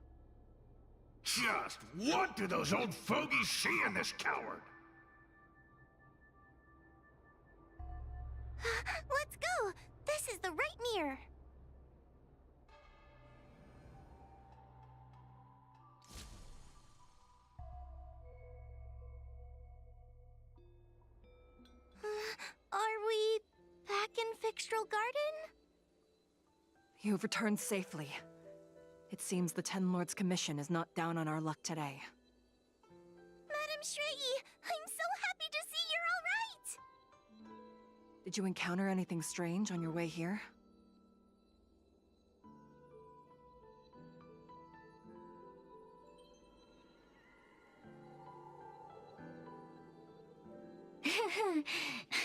Just what do those old fogies see in this coward? Let's go! This is the right mirror! Are we back in Fixtral Garden? You've returned safely. It seems the Ten Lords Commission is not down on our luck today. Madam Shrei, I'm so happy to see you're all right! Did you encounter anything strange on your way here?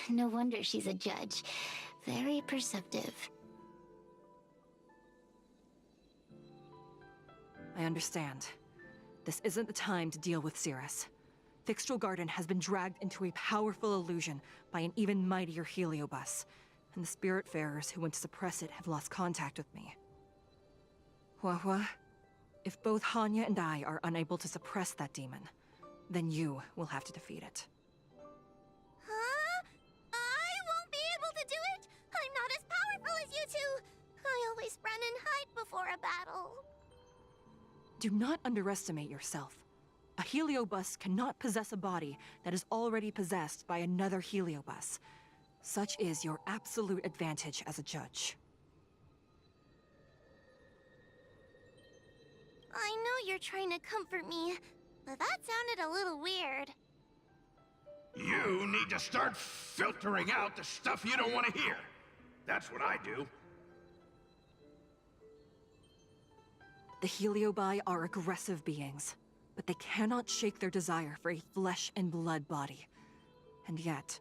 No wonder she's a judge. Very perceptive. I understand. This isn't the time to deal with Cirrus. Fixtral Garden has been dragged into a powerful illusion by an even mightier heliobus, and the Spiritfarers who went to suppress it have lost contact with me. Huahua, if both Hanya and I are unable to suppress that demon, then you will have to defeat it. Huh? I won't be able to do it! I'm not as powerful as you two! I always run and hide before a battle. Do not underestimate yourself. A heliobus cannot possess a body that is already possessed by another heliobus. Such is your absolute advantage as a judge. I know you're trying to comfort me, but that sounded a little weird. You need to start filtering out the stuff you don't want to hear. That's what I do. The Heliobi are aggressive beings, but they cannot shake their desire for a flesh and blood body. And yet,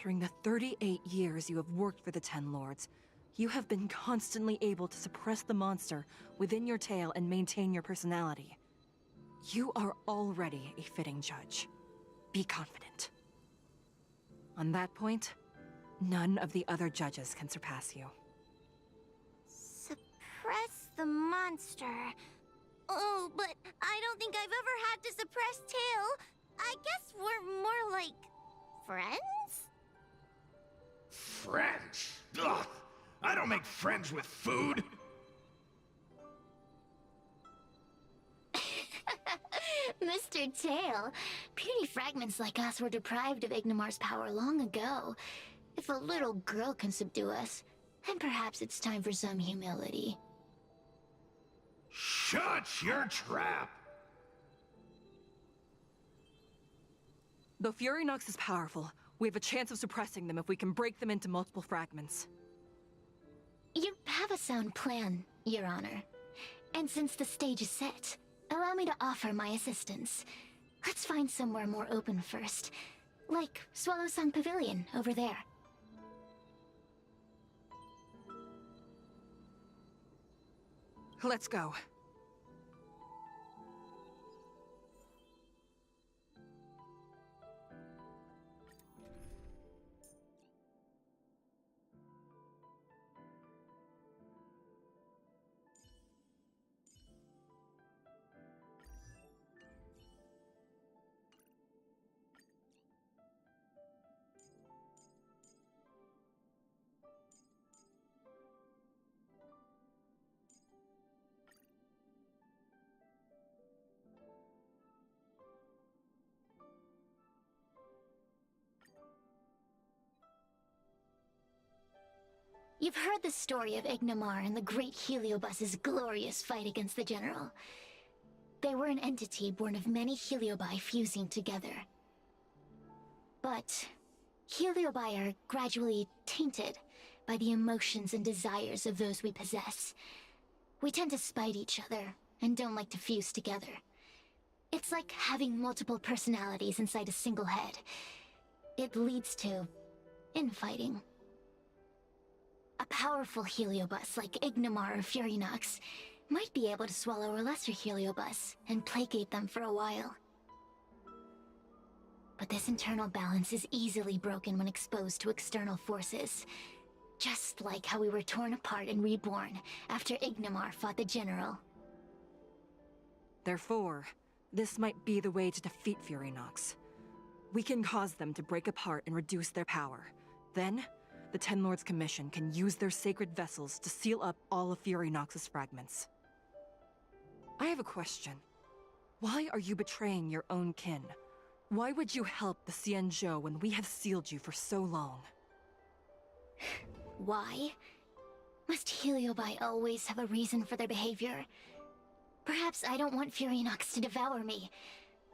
during the 38 years you have worked for the Ten Lords, you have been constantly able to suppress the monster within your tail and maintain your personality. You are already a fitting judge. Be confident. On that point, none of the other judges can surpass you. Suppress the monster. Oh, but I don't think I've ever had to suppress Tail. I guess we're more like... friends? Friends? Ugh! I don't make friends with food! Mr. Tail, puny fragments like us were deprived of Ignimar's power long ago. If a little girl can subdue us, then perhaps it's time for some humility. Shut your trap! Though Fury Nox is powerful, we have a chance of suppressing them if we can break them into multiple fragments. You have a sound plan, Your Honor. And since the stage is set, allow me to offer my assistance. Let's find somewhere more open first. Like Swallow Song Pavilion, over there. Let's go. You've heard the story of Ignimar and the great Heliobus's glorious fight against the General. They were an entity born of many Heliobi fusing together. But Heliobi are gradually tainted by the emotions and desires of those we possess. We tend to spite each other and don't like to fuse together. It's like having multiple personalities inside a single head. It leads to infighting. A powerful Heliobus like Ignimar or Fury Nox might be able to swallow a lesser heliobus and placate them for a while. But this internal balance is easily broken when exposed to external forces. Just like how we were torn apart and reborn after Ignimar fought the General. Therefore, this might be the way to defeat Furynox. We can cause them to break apart and reduce their power. Then, the Ten Lords Commission can use their sacred vessels to seal up all of Furynox's fragments. I have a question. Why are you betraying your own kin? Why would you help the Xianzhou when we have sealed you for so long? Why? Must Heliobi always have a reason for their behavior? Perhaps I don't want Furynox to devour me.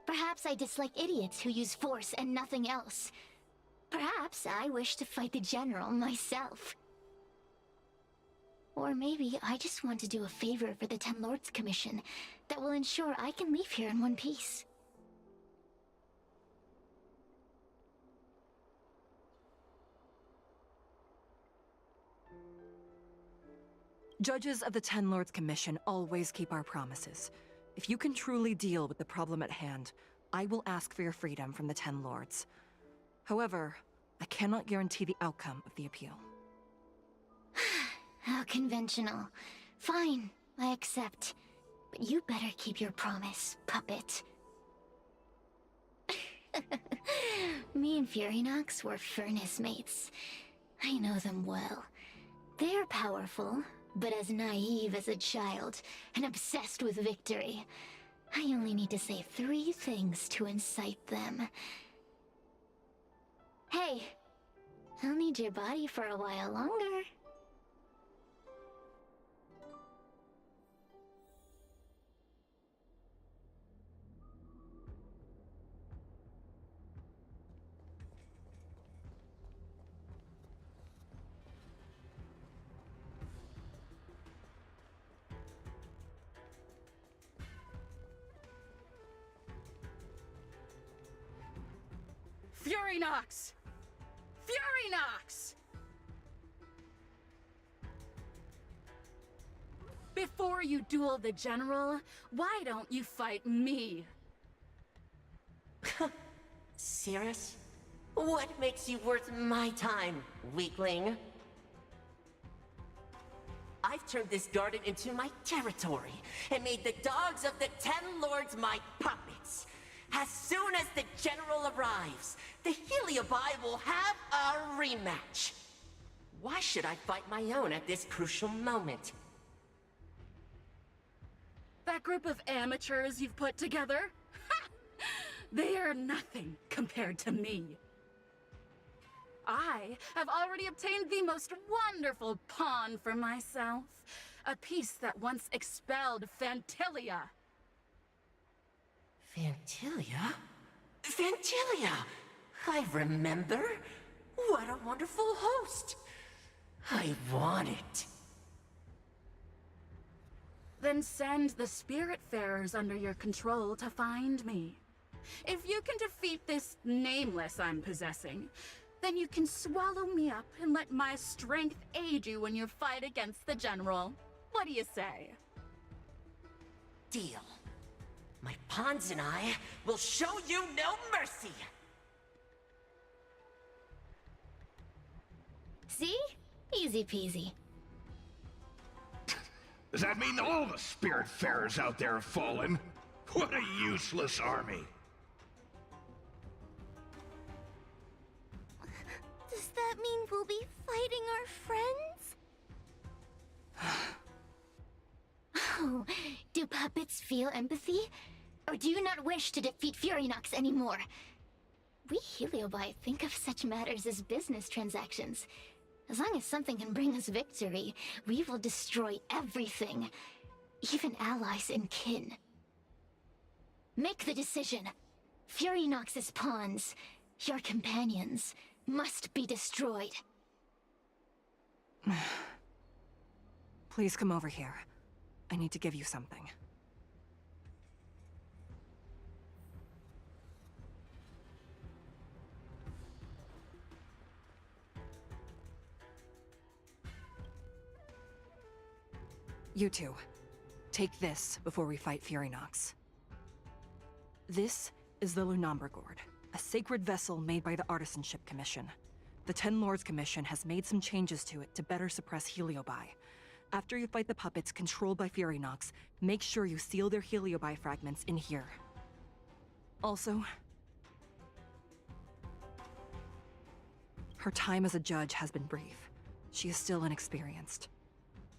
Perhaps I dislike idiots who use force and nothing else. Perhaps I wish to fight the General myself. Or maybe I just want to do a favor for the Ten Lords Commission that will ensure I can leave here in one piece. Judges of the Ten Lords Commission always keep our promises. If you can truly deal with the problem at hand, I will ask for your freedom from the Ten Lords. However, I cannot guarantee the outcome of the appeal. How conventional. Fine, I accept. But you better keep your promise, puppet. Me and Furynox were furnace mates. I know them well. They're powerful, but as naive as a child, and obsessed with victory. I only need to say 3 things to incite them. Hey, I'll need your body for a while longer. Furynox! Furynox! Before you duel the General, why don't you fight me? Cirrus? What makes you worth my time, weakling? I've turned this garden into my territory, and made the dogs of the Ten Lords my puppets. As soon as the General arrives, the Heliobi will have a rematch. Why should I fight my own at this crucial moment? That group of amateurs you've put together? Ha! They are nothing compared to me. I have already obtained the most wonderful pawn for myself. A piece that once expelled Phantilia. Phantilia? Phantilia! I remember. What a wonderful host. I want it. Then send the Spiritfarers under your control to find me. If you can defeat this nameless I'm possessing, then you can swallow me up and let my strength aid you in your fight against the General. What do you say? Deal. My pawns and I will show you no mercy! See? Easy peasy. Does that mean all the Spiritfarers out there have fallen? What a useless army! Does that mean we'll be fighting our friends? Oh, do puppets feel empathy? Or do you not wish to defeat Furynox anymore? We Heliobi think of such matters as business transactions. As long as something can bring us victory, we will destroy everything. Even allies and kin. Make the decision. Furynox's pawns, your companions, must be destroyed. Please come over here. I need to give you something. You two. Take this before we fight Furynox. This is the Lunambra Gourd, a sacred vessel made by the Artisanship Commission. The Ten Lords Commission has made some changes to it to better suppress Heliobi. After you fight the puppets controlled by Furynox, make sure you seal their Heliobi fragments in here. Also, her time as a judge has been brief. She is still inexperienced.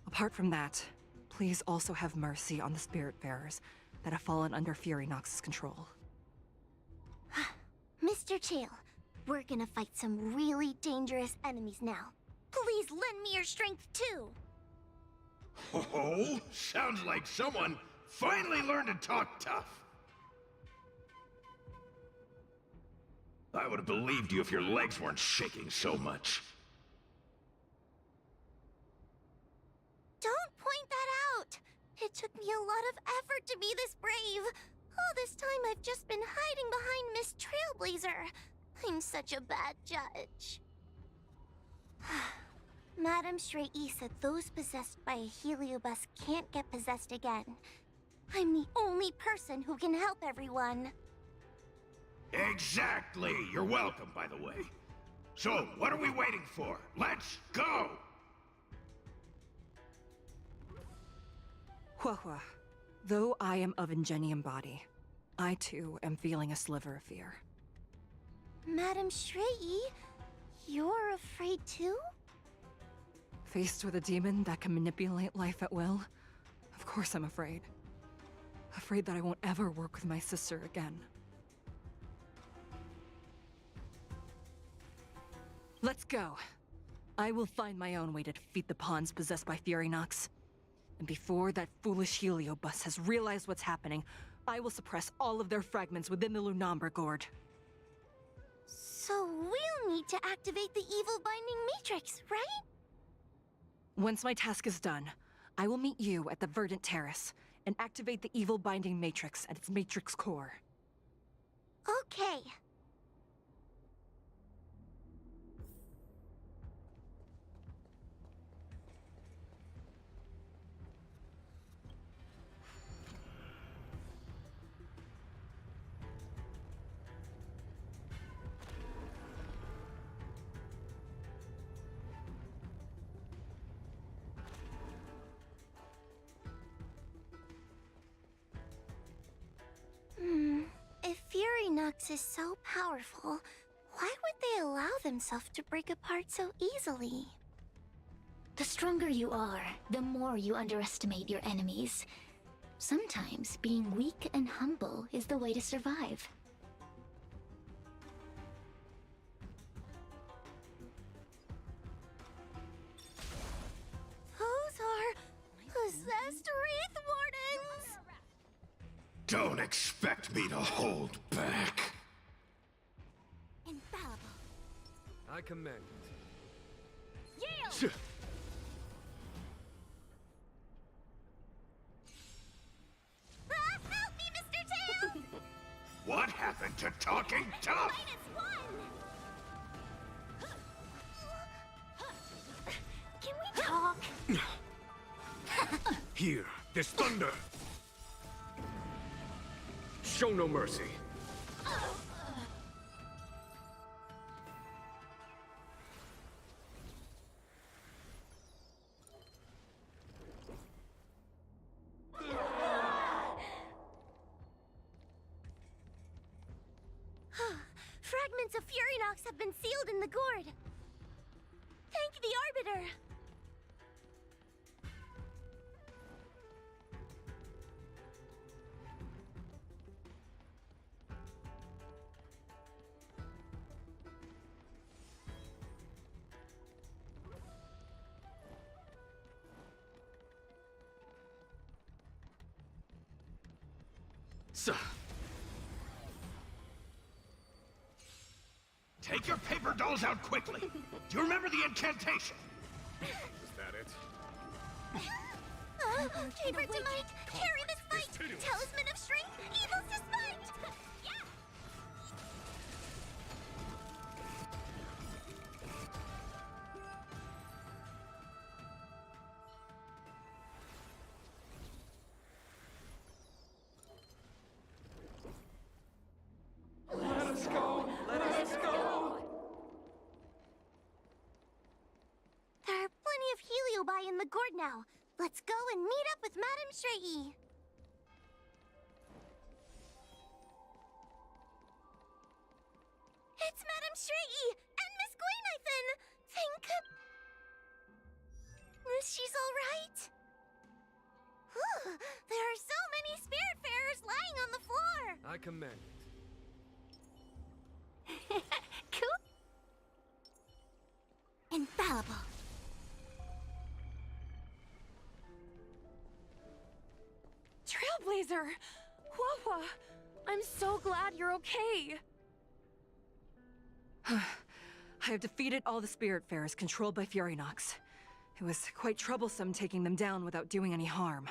Apart from that, please also have mercy on the Spiritfarers that have fallen under Furynox's control. Mr. Tail, we're gonna fight some really dangerous enemies now. Please lend me your strength too! Oh, sounds like someone finally learned to talk tough. I would have believed you if your legs weren't shaking so much. Don't point that out! It took me a lot of effort to be this brave. All this time I've just been hiding behind Miss Trailblazer. I'm such a bad judge. Madame Shrey said those possessed by a heliobus can't get possessed again. I'm the only person who can help everyone. Exactly! You're welcome, by the way. So, what are we waiting for? Let's go! Huahua, though I am of Ingenium body, I too am feeling a sliver of fear. Madame Shrey, you're afraid too? Faced with a demon that can manipulate life at will, of course I'm afraid. Afraid that I won't ever work with my sister again. Let's go. I will find my own way to defeat the pawns possessed by Furynox. And before that foolish Heliobus has realized what's happening, I will suppress all of their fragments within the Lunambra Gourd. So we'll need to activate the evil binding matrix, right? Once my task is done, I will meet you at the Verdant Terrace and activate the evil binding matrix at its matrix core. Okay. If Furynox is so powerful, why would they allow themselves to break apart so easily? The stronger you are, the more you underestimate your enemies. Sometimes being weak and humble is the way to survive. Those are possessed Wraith Wardens! Don't expect me to hold back. Infallible. I commend it. Yield! Help me, Mr. Tail! What happened to talking tough? Can we talk? Here, this thunder. Show no mercy. Fragments of Furynox have been sealed in the gourd. Thank the Arbiter. Take your paper dolls out quickly. Do you remember the incantation? Is that it? Paper to might, carry this fight. Talisman of strength, evil's despite. Yeah. the gourd now. Let's go and meet up with Madame Shrey. It's Madame Shrey and Miss Gwaynithen. She's all right. Whew, there are so many spiritfarers lying on the floor. I commend it. Cool. Infallible. Trailblazer! Wawa! I'm so glad you're okay. I have defeated all the Spiritfarers controlled by Furynox. It was quite troublesome taking them down without doing any harm.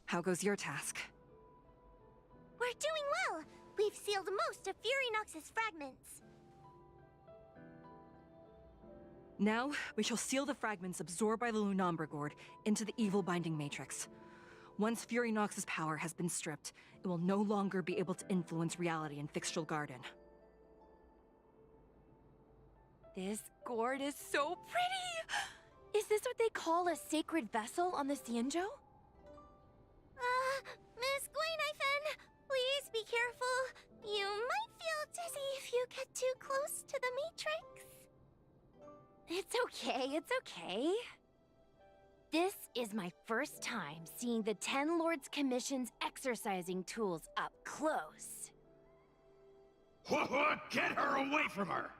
How goes your task? We're doing well. We've sealed most of Furynox's fragments. Now, we shall seal the fragments absorbed by the Lunombra Gourd into the evil binding matrix. Once Furynox's power has been stripped, it will no longer be able to influence reality in Fixtral Garden. This gourd is so pretty! Is this what they call a sacred vessel on the Xianzhou? Miss Gwaynithen, please be careful. You might feel dizzy if you get too close to the Matrix. It's okay. This is my first time seeing the Ten Lords Commission's exercising tools up close. What? Get her away from her!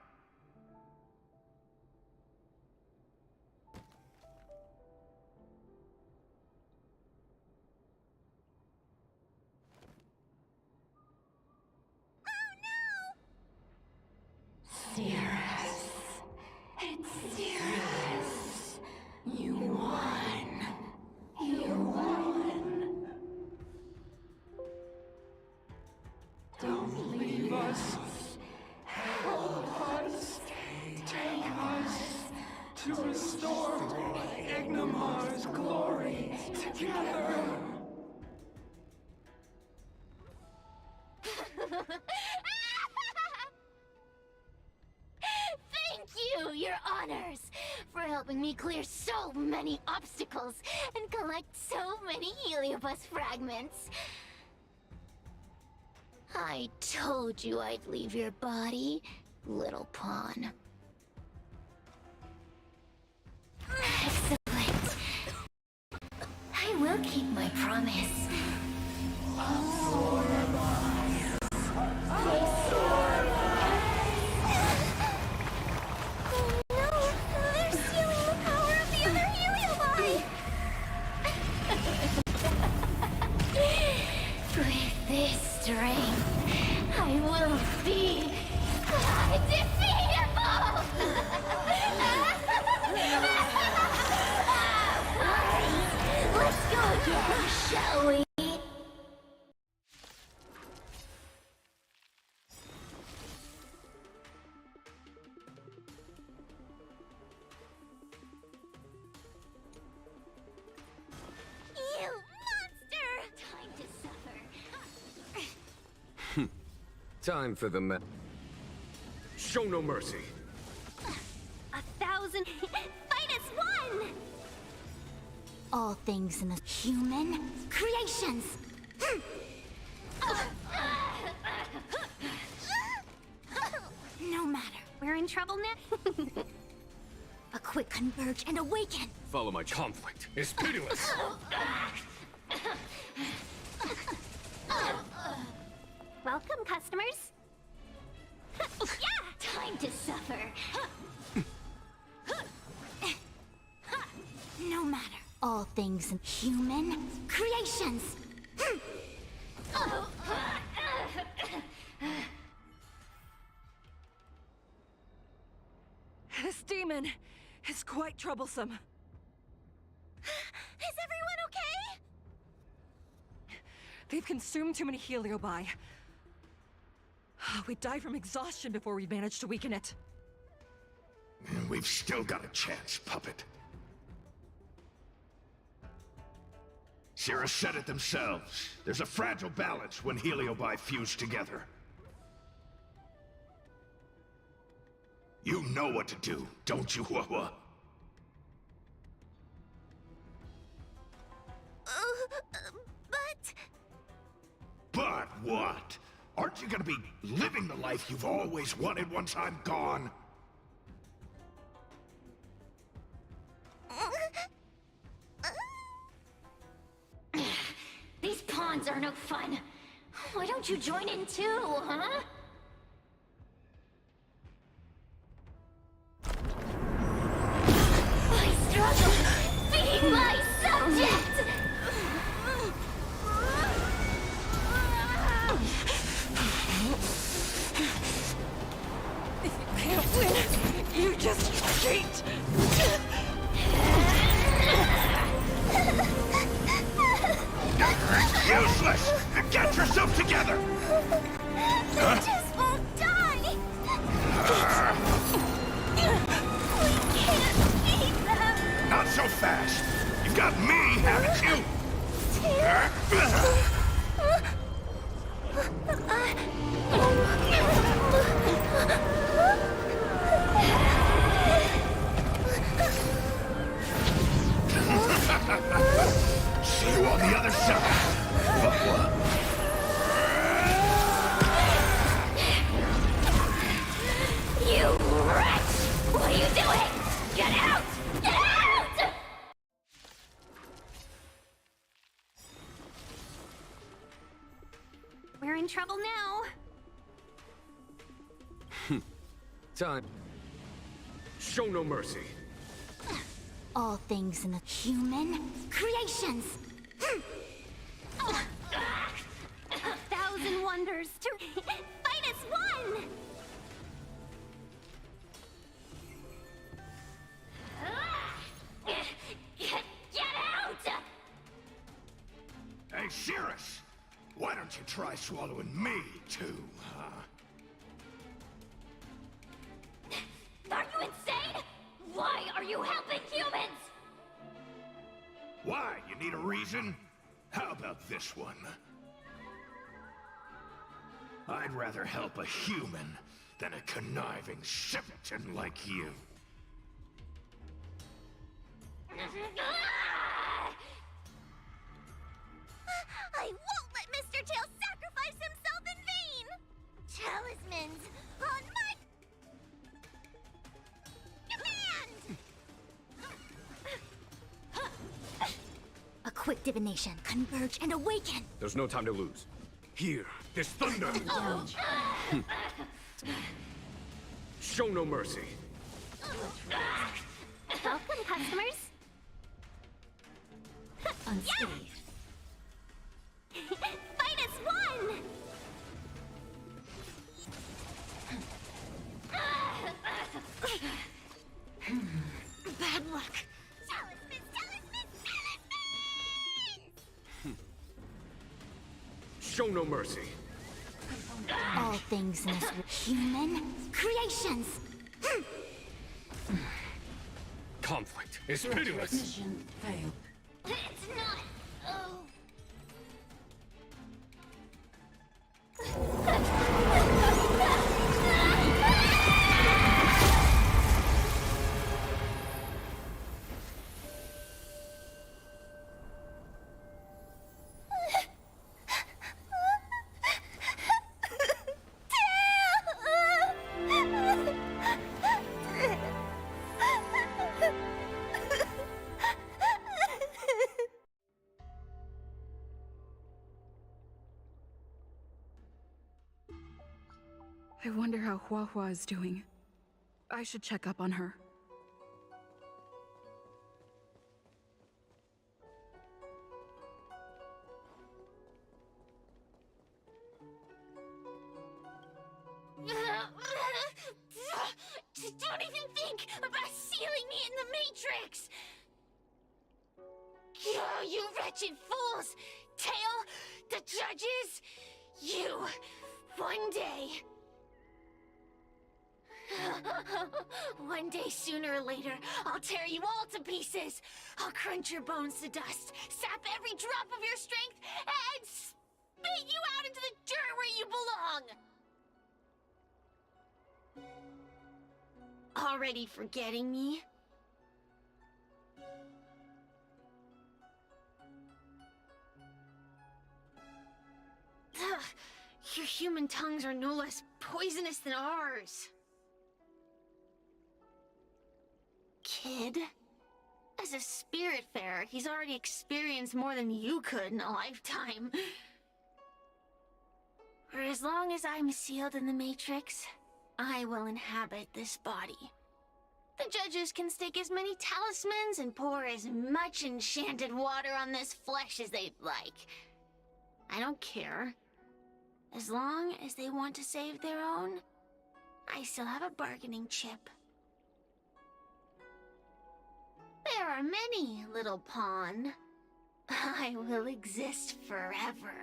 Cirrus. It's Cirrus. You won. You won. Don't leave us. Help us. Take us to restore Ignimar's glory together. Thank you, your honors, for helping me clear so many obstacles and collect so many Heliobus fragments. I told you I'd leave your body, little pawn. Excellent. I will keep my promise. Absorb us. Absorb us. Oh no, they're stealing the power of the other Heliobi! With this strength, I will be undefeatable! Let's go again, shall we? You monster! Time to suffer. Time for the Show no mercy. 1,000 fight as one! All things in the human creations. No matter, we're in trouble now. A quick converge and awaken. Follow my conflict. It's pitiless. Welcome, customers. Yeah! Time to suffer. No matter. All things in human creations. This demon is quite troublesome. Is everyone okay? They've consumed too many Heliobi. We'd die from exhaustion before we manage to weaken it. We've still got a chance, puppet. Cirrus said it themselves. There's a fragile balance when Heliobi fuse together. You know what to do, don't you, Wawa? But... But what? Aren't you gonna be living the life you've always wanted once I'm gone? These pawns are no fun. Why don't you join in too, huh? I struggle being my subject! If you can't win, you just cheat! Useless! Get yourself together! They just won't die! We can't beat them! Not so fast! You've got me, haven't you? See you on the other side! You wretch! What are you doing? Get out! Get out! We're in trouble now. Time. Show no mercy. All things in the human creations. A thousand wonders to fight as one! Get out! Hey, Cirrus! Why don't you try swallowing me, too, huh? Are you insane? Why are you helping humans? Why? You need a reason? How about this one? I'd rather help a human than a conniving simpleton like you. I won't let Mr. Tail sacrifice himself in vain! Talismans on my... command! A quick divination. Converge and awaken. There's no time to lose. Here, this thunder! Show no mercy. Welcome, customers. Unscathed. Fight as one! Bad luck. Show no mercy. All things in this human creations. Conflict is pitiless. Mission failed. It's not... Oh... I wonder how Hua Hua is doing. I should check up on her. Don't even think about sealing me in the Matrix! Oh, you wretched fools! Tail, the judges, you, one day... One day, sooner or later, I'll tear you all to pieces. I'll crunch your bones to dust, sap every drop of your strength, and spit you out into the dirt where you belong. Already forgetting me? Ugh, your human tongues are no less poisonous than ours. Kid? As a spiritfarer, he's already experienced more than you could in a lifetime. For as long as I'm sealed in the Matrix, I will inhabit this body. The judges can stake as many talismans and pour as much enchanted water on this flesh as they'd like. I don't care. As long as they want to save their own, I still have a bargaining chip. There are many, little pawn. I will exist forever.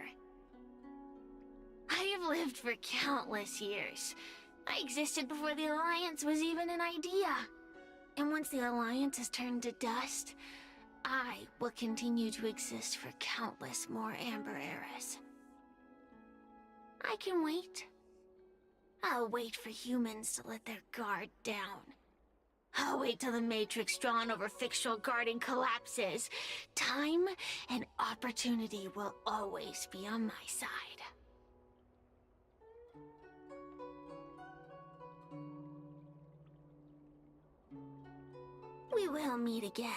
I have lived for countless years. I existed before the Alliance was even an idea. And once the Alliance has turned to dust, I will continue to exist for countless more Amber eras. I can wait. I'll wait for humans to let their guard down. I'll wait till the Matrix drawn over Fictional Garden collapses. Time and opportunity will always be on my side. We will meet again.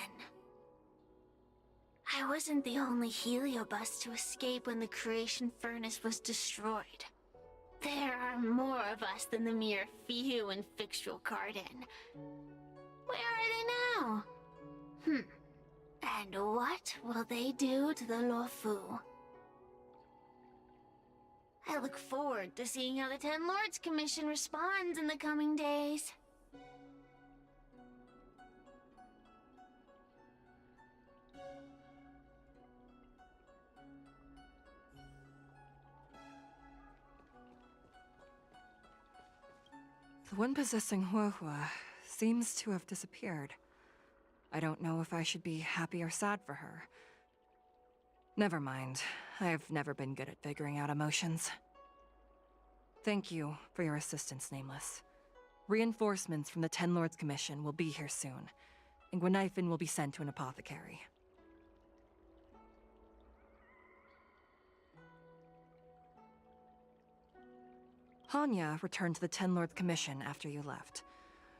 I wasn't the only heliobus to escape when the creation furnace was destroyed. There are more of us than the mere few in Fictional Garden. Where are they now? And what will they do to the Luofu? I look forward to seeing how the Ten Lords Commission responds in the coming days. The one possessing Huohua seems to have disappeared. I don't know if I should be happy or sad for her. Never mind. I've never been good at figuring out emotions. Thank you for your assistance, Nameless. Reinforcements from the Ten Lords Commission will be here soon, and Gwenifin will be sent to an apothecary. Hanya returned to the Ten Lords Commission after you left.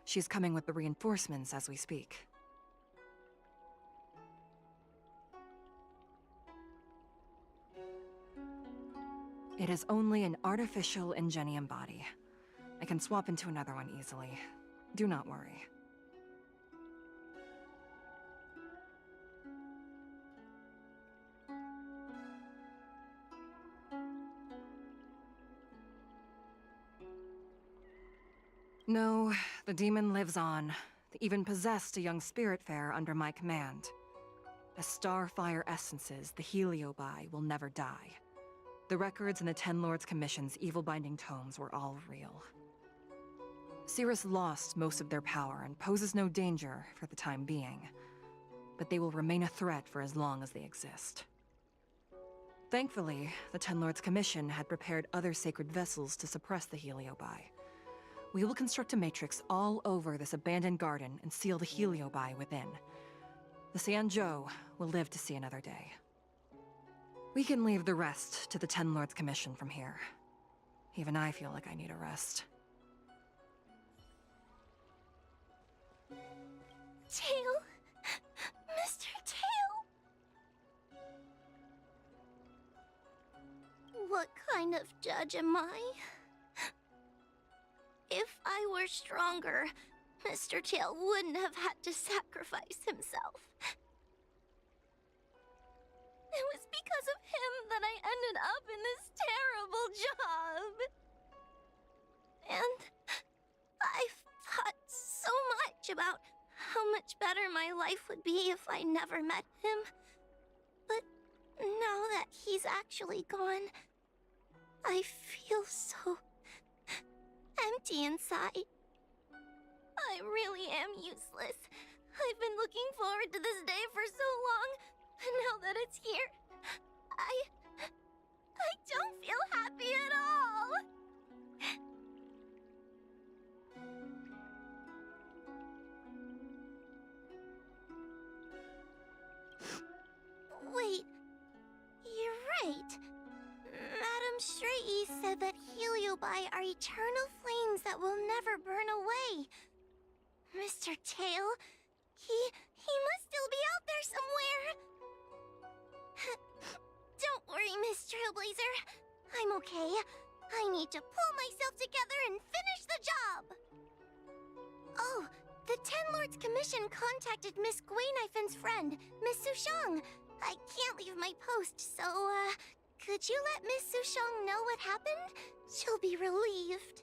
She's coming with the reinforcements as we speak. It is only an artificial Ingenium body. I can swap into another one easily. Do not worry. No, the demon lives on. They even possessed a young spiritfarer under my command. As starfire essences, the Heliobi will never die. The records in the Ten Lords Commission's evil-binding tomes were all real. Cirrus lost most of their power and poses no danger for the time being. But they will remain a threat for as long as they exist. Thankfully, the Ten Lords Commission had prepared other sacred vessels to suppress the Heliobi. We will construct a matrix all over this abandoned garden and seal the Heliobi within. The Xianzhou will live to see another day. We can leave the rest to the Ten Lords Commission from here. Even I feel like I need a rest. Tail! Mr. Tail! What kind of judge am I? If I were stronger, Mr. Tail wouldn't have had to sacrifice himself. It was because of him that I ended up in this terrible job. And I've thought so much about how much better my life would be if I never met him. But now that he's actually gone, I feel so empty inside. I really am useless. I've been looking forward to this day for so long, and now that it's here, I don't feel happy at all. Wait, you're right. Madame said that heliobi are eternal flames that will never burn away. Mr. Tail, he must still be out there somewhere. Don't worry, Miss Trailblazer. I'm okay. I need to pull myself together and finish the job. Oh, the Ten Lords Commission contacted Miss Guinaifin's friend, Miss Sushang. I can't leave my post, so, could you let Miss Sushang know what happened? She'll be relieved.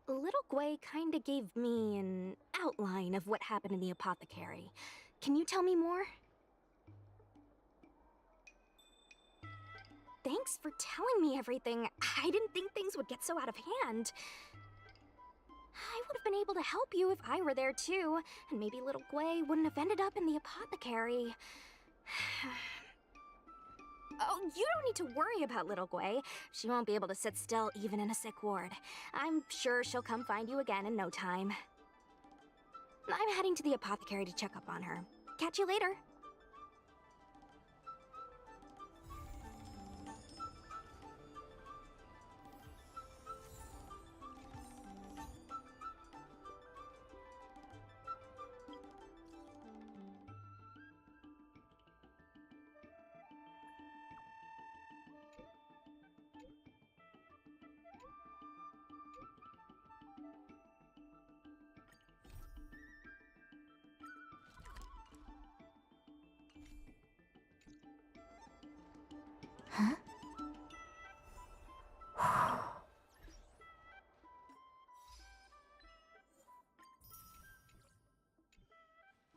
Little Gwei kinda gave me an outline of what happened in the apothecary. Can you tell me more? Thanks for telling me everything. I didn't think things would get so out of hand. I would have been able to help you if I were there too, and maybe little Gwei wouldn't have ended up in the apothecary. Oh, you don't need to worry about little Gwei. She won't be able to sit still even in a sick ward. I'm sure she'll come find you again in no time. I'm heading to the apothecary to check up on her. Catch you later. Huh?